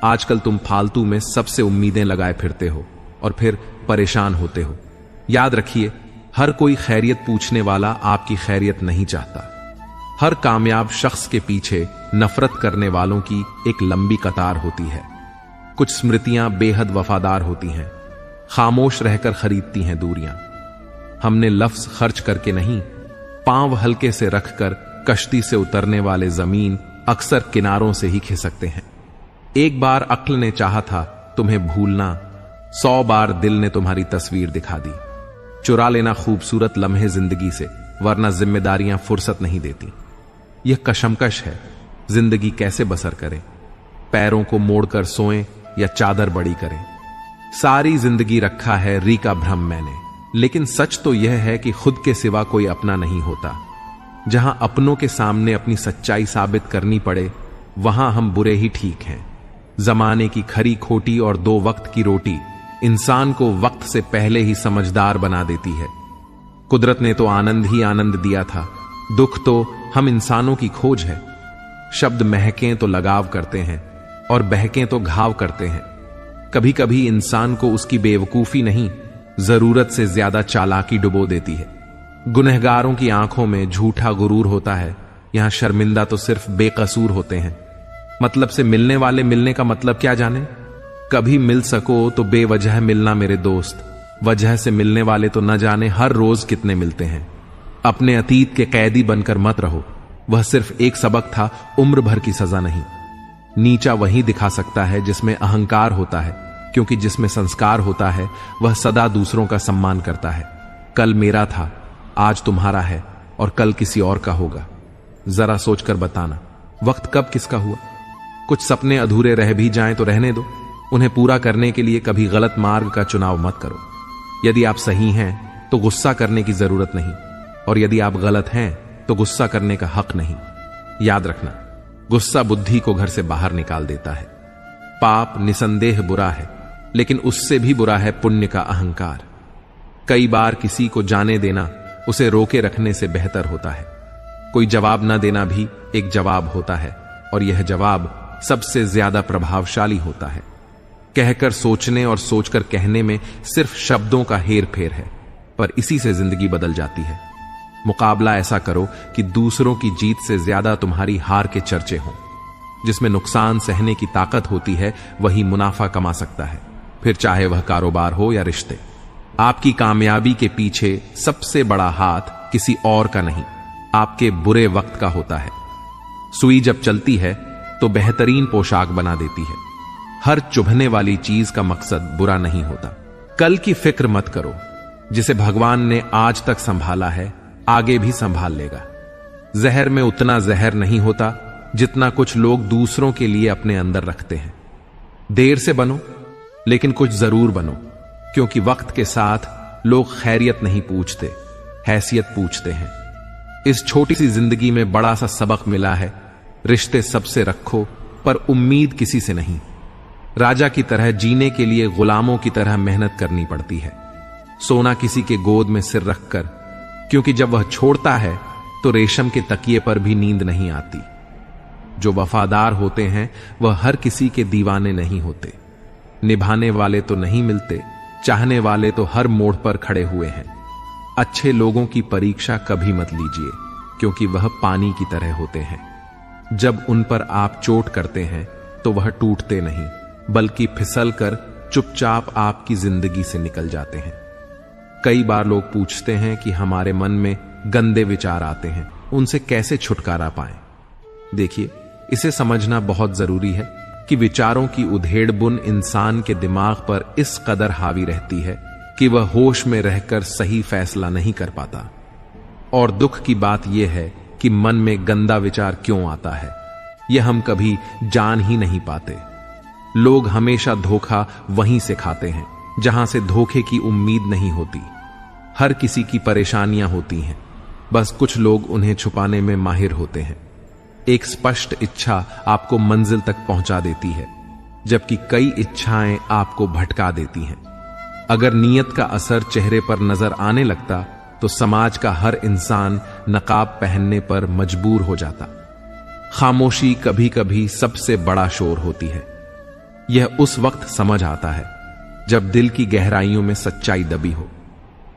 आजकल तुम फालतू में सबसे उम्मीदें लगाए फिरते हो और फिर परेशान होते हो। याद रखिए, हर कोई खैरियत पूछने वाला आपकी खैरियत नहीं चाहता। हर कामयाब शख्स के पीछे नफरत करने वालों की एक लंबी कतार होती है। कुछ स्मृतियां बेहद वफादार होती हैं, खामोश रहकर खरीदती हैं दूरियां। हमने लफ्ज खर्च करके नहीं, पांव हल्के से रखकर कश्ती से उतरने वाले जमीन अक्सर किनारों से ही खिसकते हैं। एक बार अक्ल ने चाहा था तुम्हें भूलना, 100 बार दिल ने तुम्हारी तस्वीर दिखा दी। चुरा लेना खूबसूरत लम्हे जिंदगी से, वरना जिम्मेदारियां फुर्सत नहीं देती। यह कशमकश है, जिंदगी कैसे बसर करें। पैरों को मोड़कर सोएं या चादर बड़ी करें। सारी जिंदगी रखा है री का भ्रम मैंने, लेकिन सच तो यह है कि खुद के सिवा कोई अपना नहीं होता। जहां अपनों के सामने अपनी सच्चाई साबित करनी पड़े, वहां हम बुरे ही ठीक हैं। जमाने की खरी खोटी और 2 वक्त की रोटी इंसान को वक्त से पहले ही समझदार बना देती है। कुदरत ने तो आनंद ही आनंद दिया था, दुख तो हम इंसानों की खोज है। शब्द महकें तो लगाव करते हैं और बहकें तो घाव करते हैं। कभी कभी इंसान को उसकी बेवकूफी नहीं, जरूरत से ज्यादा चालाकी डुबो देती है। गुनहगारों की आंखों में झूठा गुरूर होता है, यहां शर्मिंदा तो सिर्फ बेकसूर होते हैं। मतलब से मिलने वाले मिलने का मतलब क्या जाने। कभी मिल सको तो बेवजह मिलना मेरे दोस्त, वजह से मिलने वाले तो न जाने हर रोज कितने मिलते हैं। अपने अतीत के कैदी बनकर मत रहो, वह सिर्फ एक सबक था, उम्र भर की सजा नहीं। नीचा वही दिखा सकता है जिसमें अहंकार होता है, क्योंकि जिसमें संस्कार होता है वह सदा दूसरों का सम्मान करता है। कल मेरा था, आज तुम्हारा है और कल किसी और का होगा। जरा सोचकर बताना, वक्त कब किसका हुआ। कुछ सपने अधूरे रह भी जाएं तो रहने दो, उन्हें पूरा करने के लिए कभी गलत मार्ग का चुनाव मत करो। यदि आप सही हैं तो गुस्सा करने की जरूरत नहीं, और यदि आप गलत हैं तो गुस्सा करने का हक नहीं। याद रखना, गुस्सा बुद्धि को घर से बाहर निकाल देता है। पाप निसंदेह बुरा है, लेकिन उससे भी बुरा है पुण्य का अहंकार। कई बार किसी को जाने देना उसे रोके रखने से बेहतर होता है। कोई जवाब न देना भी एक जवाब होता है, और यह जवाब सबसे ज्यादा प्रभावशाली होता है। कहकर सोचने और सोचकर कहने में सिर्फ शब्दों का हेर फेर है, पर इसी से जिंदगी बदल जाती है। मुकाबला ऐसा करो कि दूसरों की जीत से ज्यादा तुम्हारी हार के चर्चे हों। जिसमें नुकसान सहने की ताकत होती है वही मुनाफा कमा सकता है, फिर चाहे वह कारोबार हो या रिश्ते। आपकी कामयाबी के पीछे सबसे बड़ा हाथ किसी और का नहीं, आपके बुरे वक्त का होता है। सुई जब चलती है तो बेहतरीन पोशाक बना देती है। हर चुभने वाली चीज का मकसद बुरा नहीं होता। कल की फिक्र मत करो, जिसे भगवान ने आज तक संभाला है आगे भी संभाल लेगा। जहर में उतना जहर नहीं होता जितना कुछ लोग दूसरों के लिए अपने अंदर रखते हैं। देर से बनो, लेकिन कुछ जरूर बनो, क्योंकि वक्त के साथ लोग खैरियत नहीं पूछते, हैसियत पूछते हैं। इस छोटी सी जिंदगी में बड़ा सा सबक मिला है, रिश्ते सबसे रखो पर उम्मीद किसी से नहीं। राजा की तरह जीने के लिए गुलामों की तरह मेहनत करनी पड़ती है। सोना किसी के गोद में सिर रखकर, क्योंकि जब वह छोड़ता है तो रेशम के तकिए पर भी नींद नहीं आती। जो वफादार होते हैं वह हर किसी के दीवाने नहीं होते। निभाने वाले तो नहीं मिलते, चाहने वाले तो हर मोड़ पर खड़े हुए हैं। अच्छे लोगों की परीक्षा कभी मत लीजिए, क्योंकि वह पानी की तरह होते हैं। जब उन पर आप चोट करते हैं तो वह टूटते नहीं, बल्कि फिसल कर चुपचाप आपकी जिंदगी से निकल जाते हैं। कई बार लोग पूछते हैं कि हमारे मन में गंदे विचार आते हैं, उनसे कैसे छुटकारा पाएं। देखिए, इसे समझना बहुत जरूरी है कि विचारों की उधेड़-बुन इंसान के दिमाग पर इस कदर हावी रहती है कि वह होश में रहकर सही फैसला नहीं कर पाता। और दुख की बात यह है कि मन में गंदा विचार क्यों आता है, यह हम कभी जान ही नहीं पाते। लोग हमेशा धोखा वहीं से खाते हैं जहां से धोखे की उम्मीद नहीं होती। हर किसी की परेशानियां होती हैं, बस कुछ लोग उन्हें छुपाने में माहिर होते हैं। एक स्पष्ट इच्छा आपको मंजिल तक पहुंचा देती है, जबकि कई इच्छाएं आपको भटका देती हैं। अगर नीयत का असर चेहरे पर नजर आने लगता तो समाज का हर इंसान नकाब पहनने पर मजबूर हो जाता। खामोशी कभी कभी सबसे बड़ा शोर होती है। यह उस वक्त समझ आता है जब दिल की गहराइयों में सच्चाई दबी हो।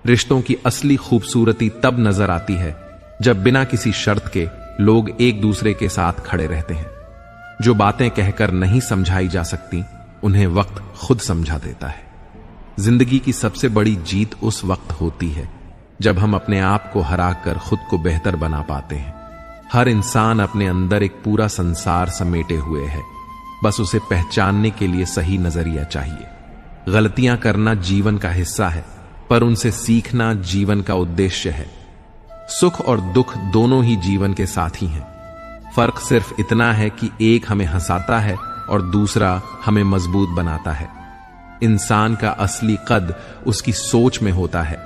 रिश्तों की असली खूबसूरती तब नजर आती है जब बिना किसी शर्त के लोग एक दूसरे के साथ खड़े रहते हैं। जो बातें कहकर नहीं समझाई जा सकती, उन्हें वक्त खुद समझा देता है। जिंदगी की सबसे बड़ी जीत उस वक्त होती है जब हम अपने आप को हराकर खुद को बेहतर बना पाते हैं। हर इंसान अपने अंदर एक पूरा संसार समेटे हुए है, बस उसे पहचानने के लिए सही नजरिया चाहिए। गलतियां करना जीवन का हिस्सा है, पर उनसे सीखना जीवन का उद्देश्य है। सुख और दुख दोनों ही जीवन के साथी हैं। फर्क सिर्फ इतना है कि एक हमें हंसाता है और दूसरा हमें मजबूत बनाता है। इंसान का असली कद उसकी सोच में होता है,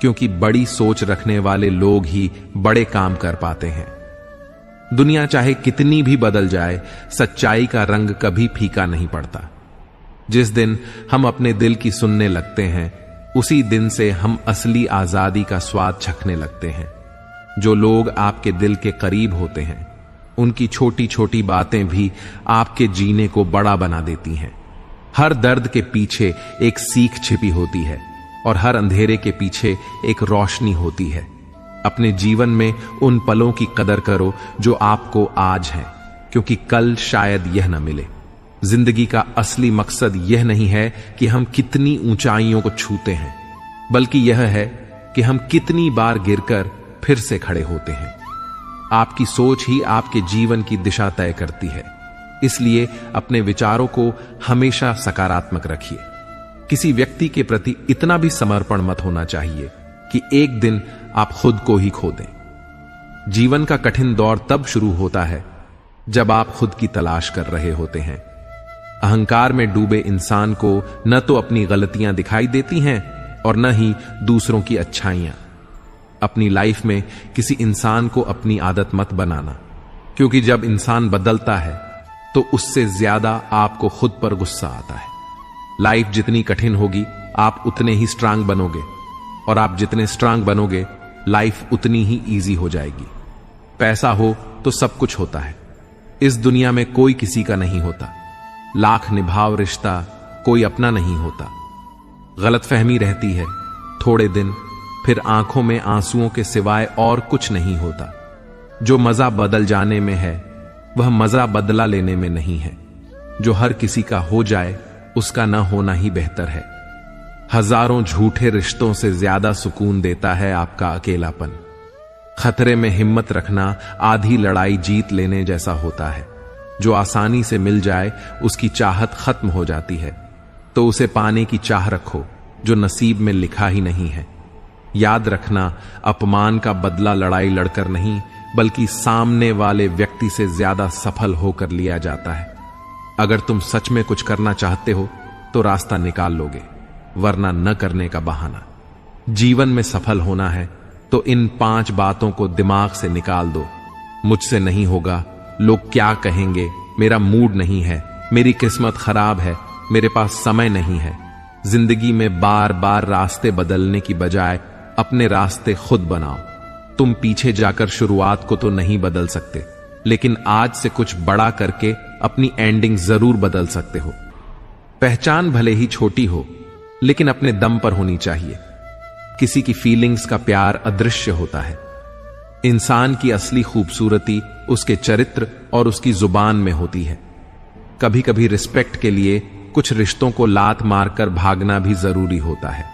क्योंकि बड़ी सोच रखने वाले लोग ही बड़े काम कर पाते हैं। दुनिया चाहे कितनी भी बदल जाए, सच्चाई का रंग कभी फीका नहीं पड़ता। जिस दिन हम अपने दिल की सुनने लगते हैं, उसी दिन से हम असली आजादी का स्वाद चखने लगते हैं। जो लोग आपके दिल के करीब होते हैं, उनकी छोटी छोटी बातें भी आपके जीने को बड़ा बना देती हैं। हर दर्द के पीछे एक सीख छिपी होती है और हर अंधेरे के पीछे एक रोशनी होती है। अपने जीवन में उन पलों की कदर करो जो आपको आज हैं, क्योंकि कल शायद यह न मिले। जिंदगी का असली मकसद यह नहीं है कि हम कितनी ऊंचाइयों को छूते हैं, बल्कि यह है कि हम कितनी बार गिरकर फिर से खड़े होते हैं। आपकी सोच ही आपके जीवन की दिशा तय करती है, इसलिए अपने विचारों को हमेशा सकारात्मक रखिए। किसी व्यक्ति के प्रति इतना भी समर्पण मत होना चाहिए कि एक दिन आप खुद को ही खो दें। जीवन का कठिन दौर तब शुरू होता है जब आप खुद की तलाश कर रहे होते हैं। अहंकार में डूबे इंसान को न तो अपनी गलतियां दिखाई देती हैं और न ही दूसरों की अच्छाइयां। अपनी लाइफ में किसी इंसान को अपनी आदत मत बनाना, क्योंकि जब इंसान बदलता है तो उससे ज्यादा आपको खुद पर गुस्सा आता है। लाइफ जितनी कठिन होगी, आप उतने ही स्ट्रांग बनोगे, और आप जितने स्ट्रांग बनोगे, लाइफ उतनी ही इजी हो जाएगी। पैसा हो तो सब कुछ होता है। इस दुनिया में कोई किसी का नहीं होता। लाख निभाव रिश्ता कोई अपना नहीं होता। गलतफहमी रहती है थोड़े दिन, फिर आंखों में आंसुओं के सिवाय और कुछ नहीं होता। जो मजा बदल जाने में है, वह मजा बदला लेने में नहीं है। जो हर किसी का हो जाए, उसका न होना ही बेहतर है। हजारों झूठे रिश्तों से ज्यादा सुकून देता है आपका अकेलापन। खतरे में हिम्मत रखना आधी लड़ाई जीत लेने जैसा होता है। जो आसानी से मिल जाए, उसकी चाहत खत्म हो जाती है, तो उसे पाने की चाह रखो जो नसीब में लिखा ही नहीं है। याद रखना, अपमान का बदला लड़ाई लड़कर नहीं, बल्कि सामने वाले व्यक्ति से ज्यादा सफल होकर लिया जाता है। अगर तुम सच में कुछ करना चाहते हो तो रास्ता निकाल लोगे, वरना न करने का बहाना। जीवन में सफल होना है तो इन 5 बातों को दिमाग से निकाल दो। मुझसे नहीं होगा, लोग क्या कहेंगे, मेरा मूड नहीं है, मेरी किस्मत खराब है, मेरे पास समय नहीं है। जिंदगी में बार बार रास्ते बदलने की बजाय अपने रास्ते खुद बनाओ। तुम पीछे जाकर शुरुआत को तो नहीं बदल सकते, लेकिन आज से कुछ बड़ा करके अपनी एंडिंग जरूर बदल सकते हो। पहचान भले ही छोटी हो, लेकिन अपने दम पर होनी चाहिए। किसी की फीलिंग्स का प्यार अदृश्य होता है। इंसान की असली खूबसूरती उसके चरित्र और उसकी जुबान में होती है। कभी कभी रिस्पेक्ट के लिए कुछ रिश्तों को लात मारकर भागना भी जरूरी होता है।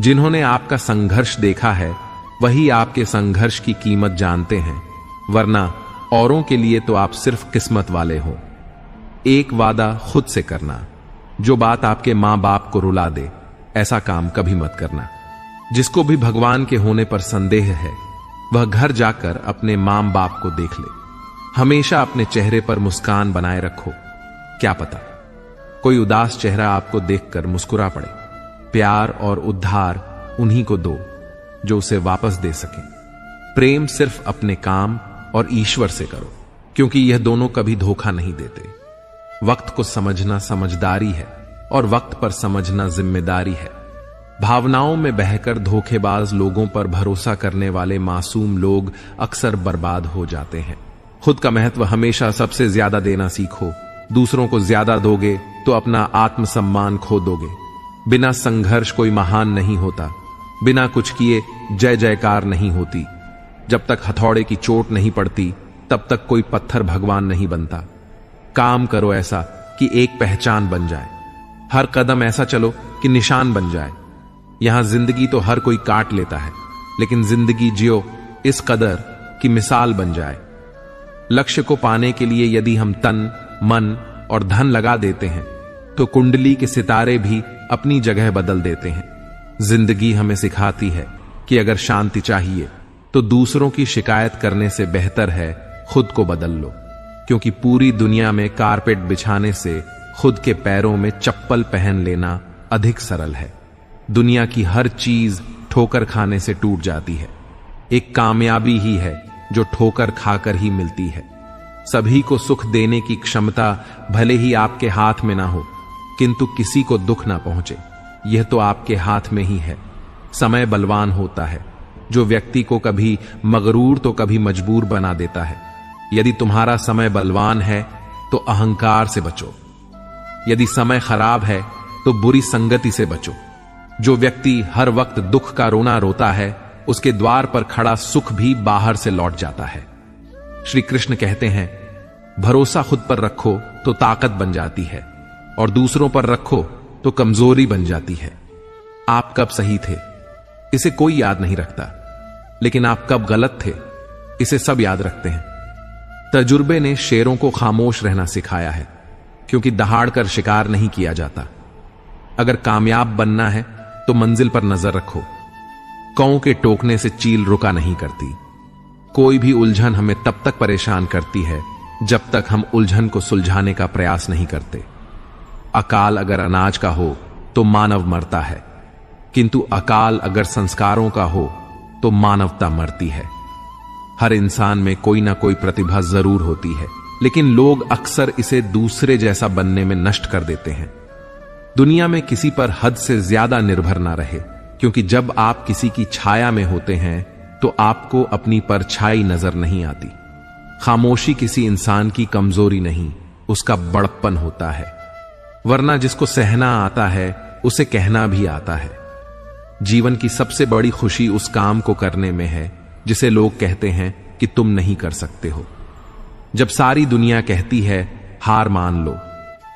जिन्होंने आपका संघर्ष देखा है, वही आपके संघर्ष की कीमत जानते हैं, वरना औरों के लिए तो आप सिर्फ किस्मत वाले हो। एक वादा खुद से करना, जो बात आपके मां बाप को रुला दे, ऐसा काम कभी मत करना। जिसको भी भगवान के होने पर संदेह है, वह घर जाकर अपने मां बाप को देख ले। हमेशा अपने चेहरे पर मुस्कान बनाए रखो। क्या पता कोई उदास चेहरा आपको देखकर मुस्कुरा पड़े। प्यार और उद्धार उन्हीं को दो जो उसे वापस दे सके। प्रेम सिर्फ अपने काम और ईश्वर से करो, क्योंकि यह दोनों कभी धोखा नहीं देते। वक्त को समझना समझदारी है और वक्त पर समझना जिम्मेदारी है। भावनाओं में बहकर धोखेबाज लोगों पर भरोसा करने वाले मासूम लोग अक्सर बर्बाद हो जाते हैं। खुद का महत्व हमेशा सबसे ज्यादा देना सीखो। दूसरों को ज्यादा दोगे तो अपना आत्मसम्मान खो दोगे। बिना संघर्ष कोई महान नहीं होता। बिना कुछ किए जय जयकार नहीं होती। जब तक हथौड़े की चोट नहीं पड़ती, तब तक कोई पत्थर भगवान नहीं बनता। काम करो ऐसा कि एक पहचान बन जाए। हर कदम ऐसा चलो कि निशान बन जाए। यहां जिंदगी तो हर कोई काट लेता है, लेकिन जिंदगी जियो इस कदर कि मिसाल बन जाए। लक्ष्य को पाने के लिए यदि हम तन, मन और धन लगा देते हैं, तो कुंडली के सितारे भी अपनी जगह बदल देते हैं। जिंदगी हमें सिखाती है कि अगर शांति चाहिए तो दूसरों की शिकायत करने से बेहतर है खुद को बदल लो, क्योंकि पूरी दुनिया में कारपेट बिछाने से खुद के पैरों में चप्पल पहन लेना अधिक सरल है। दुनिया की हर चीज ठोकर खाने से टूट जाती है। एक कामयाबी ही है जो ठोकर खाकर ही मिलती है। सभी को सुख देने की क्षमता भले ही आपके हाथ में ना हो, किंतु किसी को दुख ना पहुंचे, यह तो आपके हाथ में ही है। समय बलवान होता है, जो व्यक्ति को कभी मगरूर तो कभी मजबूर बना देता है। यदि तुम्हारा समय बलवान है तो अहंकार से बचो। यदि समय खराब है तो बुरी संगति से बचो। जो व्यक्ति हर वक्त दुख का रोना रोता है, उसके द्वार पर खड़ा सुख भी बाहर से लौट जाता है। श्री कृष्ण कहते हैं, भरोसा खुद पर रखो तो ताकत बन जाती है, और दूसरों पर रखो तो कमजोरी बन जाती है। आप कब सही थे इसे कोई याद नहीं रखता, लेकिन आप कब गलत थे इसे सब याद रखते हैं। तजुर्बे ने शेरों को खामोश रहना सिखाया है, क्योंकि दहाड़कर शिकार नहीं किया जाता। अगर कामयाब बनना है तो मंजिल पर नजर रखो। कौ के टोकने से चील रुका नहीं करती। कोई भी उलझन हमें तब तक परेशान करती है जब तक हम उलझन को सुलझाने का प्रयास नहीं करते। अकाल अगर अनाज का हो तो मानव मरता है, किंतु अकाल अगर संस्कारों का हो तो मानवता मरती है। हर इंसान में कोई ना कोई प्रतिभा जरूर होती है, लेकिन लोग अक्सर इसे दूसरे जैसा बनने में नष्ट कर देते हैं। दुनिया में किसी पर हद से ज्यादा निर्भर ना रहे, क्योंकि जब आप किसी की छाया में होते हैं तो आपको अपनी परछाई नजर नहीं आती। खामोशी किसी इंसान की कमजोरी नहीं, उसका बड़प्पन होता है। वरना जिसको सहना आता है उसे कहना भी आता है। जीवन की सबसे बड़ी खुशी उस काम को करने में है जिसे लोग कहते हैं कि तुम नहीं कर सकते हो। जब सारी दुनिया कहती है हार मान लो,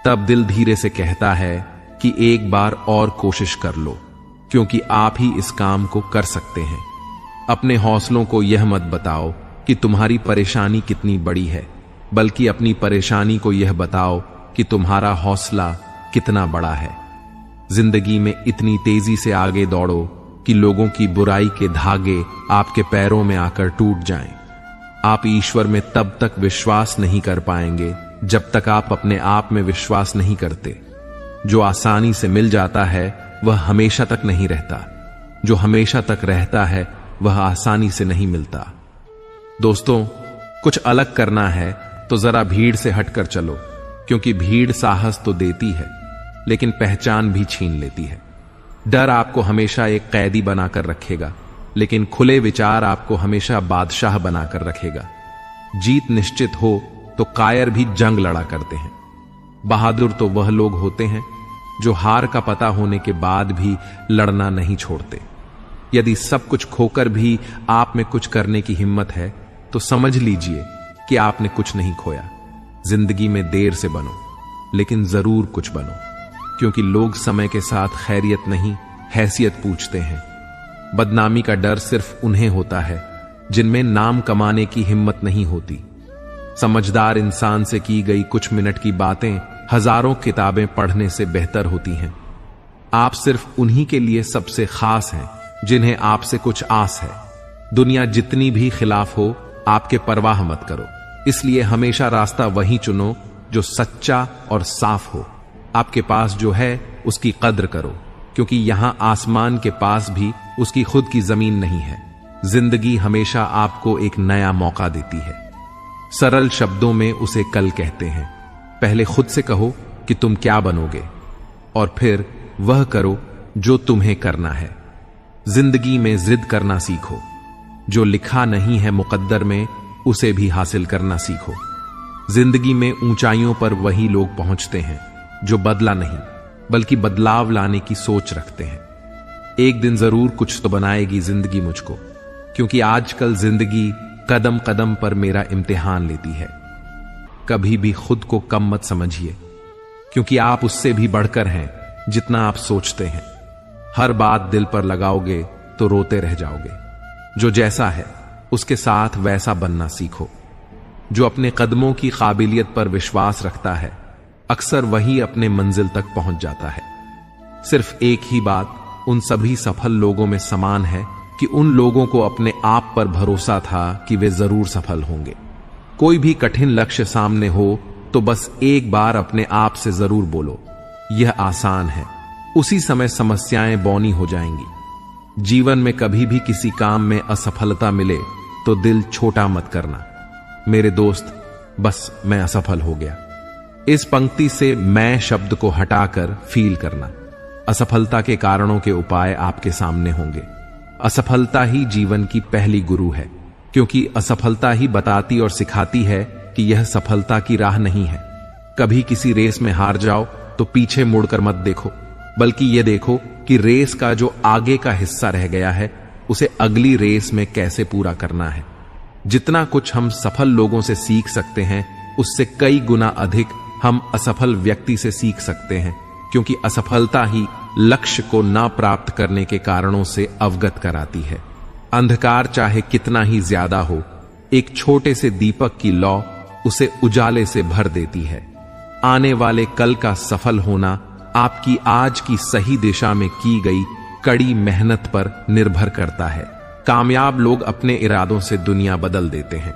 तब दिल धीरे से कहता है कि एक बार और कोशिश कर लो, क्योंकि आप ही इस काम को कर सकते हैं। अपने हौसलों को यह मत बताओ कि तुम्हारी परेशानी कितनी बड़ी है, बल्कि अपनी परेशानी को यह बताओ कि तुम्हारा हौसला कितना बड़ा है। जिंदगी में इतनी तेजी से आगे दौड़ो कि लोगों की बुराई के धागे आपके पैरों में आकर टूट जाएं। आप ईश्वर में तब तक विश्वास नहीं कर पाएंगे जब तक आप अपने आप में विश्वास नहीं करते। जो आसानी से मिल जाता है वह हमेशा तक नहीं रहता। जो हमेशा तक रहता है वह आसानी से नहीं मिलता। दोस्तों, कुछ अलग करना है तो जरा भीड़ से हटकर चलो, क्योंकि भीड़ साहस तो देती है लेकिन पहचान भी छीन लेती है। डर आपको हमेशा एक कैदी बनाकर रखेगा, लेकिन खुले विचार आपको हमेशा बादशाह बनाकर रखेगा। जीत निश्चित हो तो कायर भी जंग लड़ा करते हैं। बहादुर तो वह लोग होते हैं जो हार का पता होने के बाद भी लड़ना नहीं छोड़ते। यदि सब कुछ खोकर भी आप में कुछ करने की हिम्मत है तो समझ लीजिए कि आपने कुछ नहीं खोया। जिंदगी में देर से बनो, लेकिन जरूर कुछ बनो, क्योंकि लोग समय के साथ खैरियत नहीं हैसियत पूछते हैं। बदनामी का डर सिर्फ उन्हें होता है जिनमें नाम कमाने की हिम्मत नहीं होती। समझदार इंसान से की गई कुछ मिनट की बातें हजारों किताबें पढ़ने से बेहतर होती हैं। आप सिर्फ उन्हीं के लिए सबसे खास हैं जिन्हें आपसे कुछ आस है। दुनिया जितनी भी खिलाफ हो, आपके परवाह मत करो। इसलिए हमेशा रास्ता वही चुनो जो सच्चा और साफ हो। आपके पास जो है उसकी कद्र करो, क्योंकि यहां आसमान के पास भी उसकी खुद की जमीन नहीं है। जिंदगी हमेशा आपको एक नया मौका देती है। सरल शब्दों में उसे कल कहते हैं। पहले खुद से कहो कि तुम क्या बनोगे, और फिर वह करो जो तुम्हें करना है। जिंदगी में जिद करना सीखो। जो लिखा नहीं है मुकद्दर में, उसे भी हासिल करना सीखो। जिंदगी में ऊंचाइयों पर वही लोग पहुंचते हैं जो बदला नहीं, बल्कि बदलाव लाने की सोच रखते हैं। एक दिन जरूर कुछ तो बनाएगी जिंदगी मुझको, क्योंकि आजकल जिंदगी कदम कदम पर मेरा इम्तिहान लेती है। कभी भी खुद को कम मत समझिए, क्योंकि आप उससे भी बढ़कर हैं जितना आप सोचते हैं। हर बात दिल पर लगाओगे तो रोते रह जाओगे। जो जैसा है उसके साथ वैसा बनना सीखो। जो अपने कदमों की काबिलियत पर विश्वास रखता है, अक्सर वही अपने मंजिल तक पहुंच जाता है। सिर्फ एक ही बात उन सभी सफल लोगों में समान है कि उन लोगों को अपने आप पर भरोसा था कि वे जरूर सफल होंगे। कोई भी कठिन लक्ष्य सामने हो तो बस एक बार अपने आप से जरूर बोलो, यह आसान है। उसी समय समस्याएं बौनी हो जाएंगी। जीवन में कभी भी किसी काम में असफलता मिले तो दिल छोटा मत करना। मेरे दोस्त, बस मैं असफल हो गया। इस पंक्ति से मैं शब्द को हटाकर फील करना। असफलता के कारणों के उपाय आपके सामने होंगे। असफलता ही जीवन की पहली गुरु है, क्योंकि असफलता ही बताती और सिखाती है कि यह सफलता की राह नहीं है। कभी किसी रेस में हार जाओ तो पीछे मुड़कर मत देखो, बल्कि यह देखो कि रेस का जो आगे का हिस्सा रह गया है उसे अगली रेस में कैसे पूरा करना है। जितना कुछ हम सफल लोगों से सीख सकते हैं, उससे कई गुना अधिक हम असफल व्यक्ति से सीख सकते हैं, क्योंकि असफलता ही लक्ष्य को ना प्राप्त करने के कारणों से अवगत कराती है। अंधकार चाहे कितना ही ज्यादा हो, एक छोटे से दीपक की लौ उसे उजाले से भर देती है। आने वाले कल का सफल होना आपकी आज की सही दिशा में की गई कड़ी मेहनत पर निर्भर करता है। कामयाब लोग अपने इरादों से दुनिया बदल देते हैं,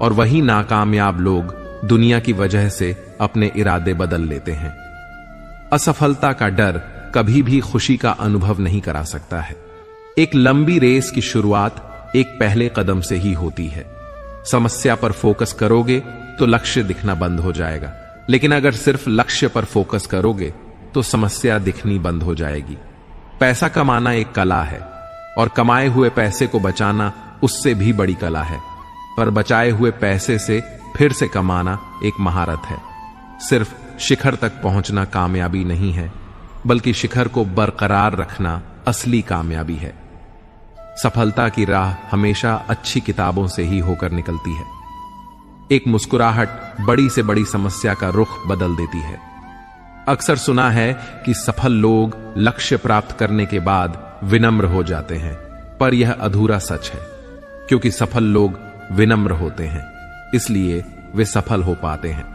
और वही नाकामयाब लोग दुनिया की वजह से अपने इरादे बदल लेते हैं। असफलता का डर कभी भी खुशी का अनुभव नहीं करा सकता है। एक लंबी रेस की शुरुआत एक पहले कदम से ही होती है। समस्या पर फोकस करोगे तो लक्ष्य दिखना बंद हो जाएगा, लेकिन अगर सिर्फ लक्ष्य पर फोकस करोगे तो समस्या दिखनी बंद हो जाएगी। पैसा कमाना एक कला है, और कमाए हुए पैसे को बचाना उससे भी बड़ी कला है। पर बचाए हुए पैसे से फिर से कमाना एक महारत है। सिर्फ शिखर तक पहुंचना कामयाबी नहीं है, बल्कि शिखर को बरकरार रखना असली कामयाबी है। सफलता की राह हमेशा अच्छी किताबों से ही होकर निकलती है। एक मुस्कुराहट बड़ी से बड़ी समस्या का रुख बदल देती है। अक्सर सुना है कि सफल लोग लक्ष्य प्राप्त करने के बाद विनम्र हो जाते हैं, पर यह अधूरा सच है, क्योंकि सफल लोग विनम्र होते हैं, इसलिए वे सफल हो पाते हैं।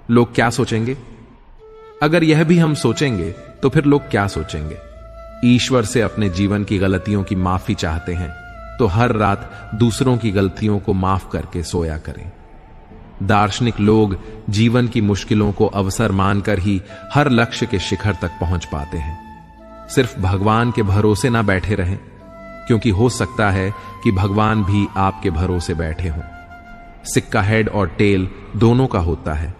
लोग क्या सोचेंगे? अगर यह भी हम सोचेंगे तो फिर लोग क्या सोचेंगे? ईश्वर से अपने जीवन की गलतियों की माफी चाहते हैं तो हर रात दूसरों की गलतियों को माफ करके सोया करें। दार्शनिक लोग जीवन की मुश्किलों को अवसर मानकर ही हर लक्ष्य के शिखर तक पहुंच पाते हैं। सिर्फ भगवान के भरोसे ना बैठे रहें, क्योंकि हो सकता है कि भगवान भी आपके भरोसे बैठे हों। सिक्का हेड और टेल दोनों का होता है,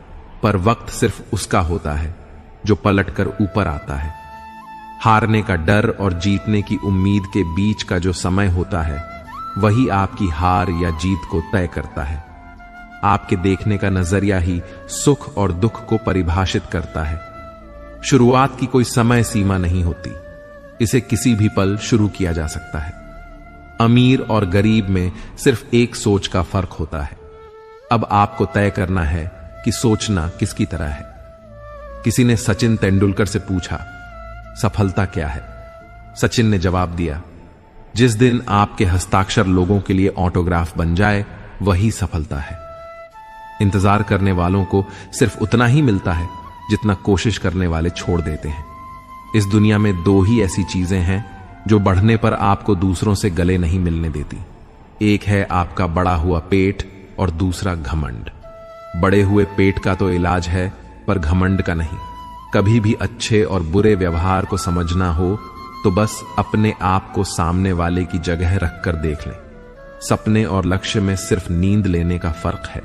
पर वक्त सिर्फ उसका होता है जो पलटकर ऊपर आता है। हारने का डर और जीतने की उम्मीद के बीच का जो समय होता है, वही आपकी हार या जीत को तय करता है। आपके देखने का नजरिया ही सुख और दुख को परिभाषित करता है। शुरुआत की कोई समय सीमा नहीं होती, इसे किसी भी पल शुरू किया जा सकता है। अमीर और गरीब में सिर्फ एक सोच का फर्क होता है। अब आपको तय करना है कि सोचना किसकी तरह है। किसी ने सचिन तेंदुलकर से पूछा, सफलता क्या है? सचिन ने जवाब दिया, जिस दिन आपके हस्ताक्षर लोगों के लिए ऑटोग्राफ बन जाए, वही सफलता है। इंतजार करने वालों को सिर्फ उतना ही मिलता है जितना कोशिश करने वाले छोड़ देते हैं। इस दुनिया में दो ही ऐसी चीजें हैं जो बढ़ने पर आपको दूसरों से गले नहीं मिलने देती। एक है आपका बड़ा हुआ पेट और दूसरा घमंड। बड़े हुए पेट का तो इलाज है, पर घमंड का नहीं। कभी भी अच्छे और बुरे व्यवहार को समझना हो तो बस अपने आप को सामने वाले की जगह रखकर देख लें। सपने और लक्ष्य में सिर्फ नींद लेने का फर्क है।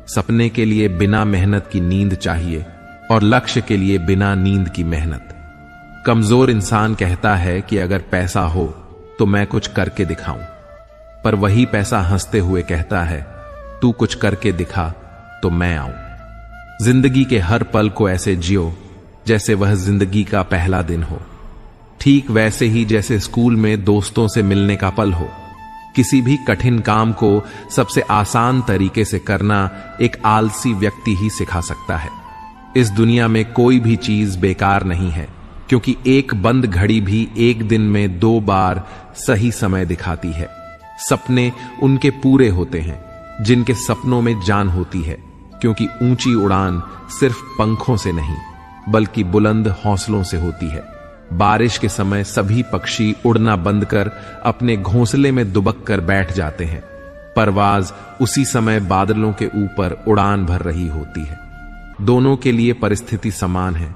सपने के लिए बिना मेहनत की नींद चाहिए और लक्ष्य के लिए बिना नींद की मेहनत। कमजोर इंसान कहता है कि अगर पैसा हो तो मैं कुछ करके दिखाऊं, पर वही पैसा हंसते हुए कहता है तू कुछ करके दिखा तो मैं आऊं। जिंदगी के हर पल को ऐसे जियो जैसे वह जिंदगी का पहला दिन हो, ठीक वैसे ही जैसे स्कूल में दोस्तों से मिलने का पल हो। किसी भी कठिन काम को सबसे आसान तरीके से करना एक आलसी व्यक्ति ही सिखा सकता है। इस दुनिया में कोई भी चीज बेकार नहीं है, क्योंकि एक बंद घड़ी भी एक दिन में 2 बार सही समय दिखाती है। सपने उनके पूरे होते हैं जिनके सपनों में जान होती है, क्योंकि ऊंची उड़ान सिर्फ पंखों से नहीं बल्कि बुलंद हौसलों से होती है। बारिश के समय सभी पक्षी उड़ना बंद कर अपने घोंसले में दुबक कर बैठ जाते हैं। परवाज उसी समय बादलों के ऊपर उड़ान भर रही होती है। दोनों के लिए परिस्थिति समान है,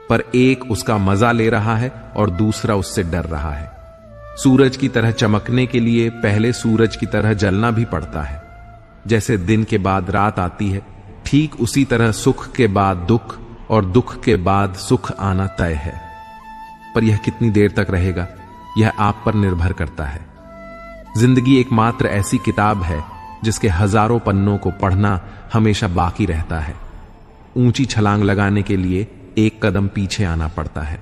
पर एक उसका मजा ले रहा है और दूसरा उससे डर रहा है। सूरज की तरह चमकने के लिए पहले सूरज की तरह जलना भी पड़ता है। जैसे दिन के बाद रात आती है, ठीक उसी तरह सुख के बाद दुख और दुख के बाद सुख आना तय है। पर यह कितनी देर तक रहेगा, यह आप पर निर्भर करता है। जिंदगी एकमात्र ऐसी किताब है जिसके हजारों पन्नों को पढ़ना हमेशा बाकी रहता है। ऊंची छलांग लगाने के लिए एक कदम पीछे आना पड़ता है।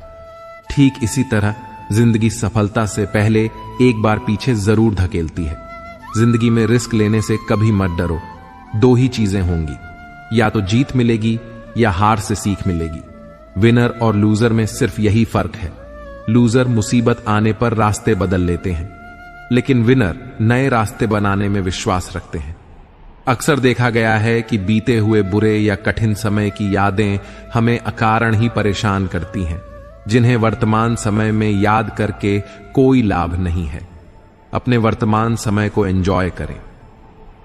ठीक इसी तरह जिंदगी सफलता से पहले एक बार पीछे जरूर धकेलती है। जिंदगी में रिस्क लेने से कभी मत डरो। 2 ही चीजें होंगी, या तो जीत मिलेगी या हार से सीख मिलेगी। विनर और लूजर में सिर्फ यही फर्क है। लूजर मुसीबत आने पर रास्ते बदल लेते हैं, लेकिन विनर नए रास्ते बनाने में विश्वास रखते हैं। अक्सर देखा गया है कि बीते हुए बुरे या कठिन समय की यादें हमें अकारण ही परेशान करती हैं, जिन्हें वर्तमान समय में याद करके कोई लाभ नहीं है। अपने वर्तमान समय को एंजॉय करें।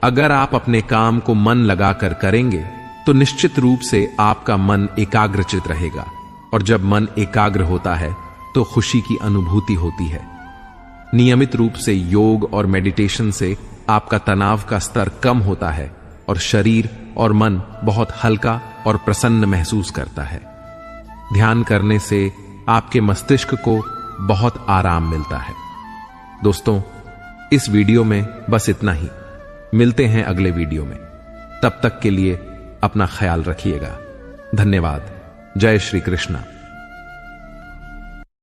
अगर आप अपने काम को मन लगाकर करेंगे तो निश्चित रूप से आपका मन एकाग्रचित रहेगा, और जब मन एकाग्र होता है तो खुशी की अनुभूति होती है। नियमित रूप से योग और मेडिटेशन से आपका तनाव का स्तर कम होता है और शरीर और मन बहुत हल्का और प्रसन्न महसूस करता है। ध्यान करने से आपके मस्तिष्क को बहुत आराम मिलता है। दोस्तों, इस वीडियो में बस इतना ही। मिलते हैं अगले वीडियो में। तब तक के लिए अपना ख्याल रखिएगा। धन्यवाद। जय श्री कृष्ण।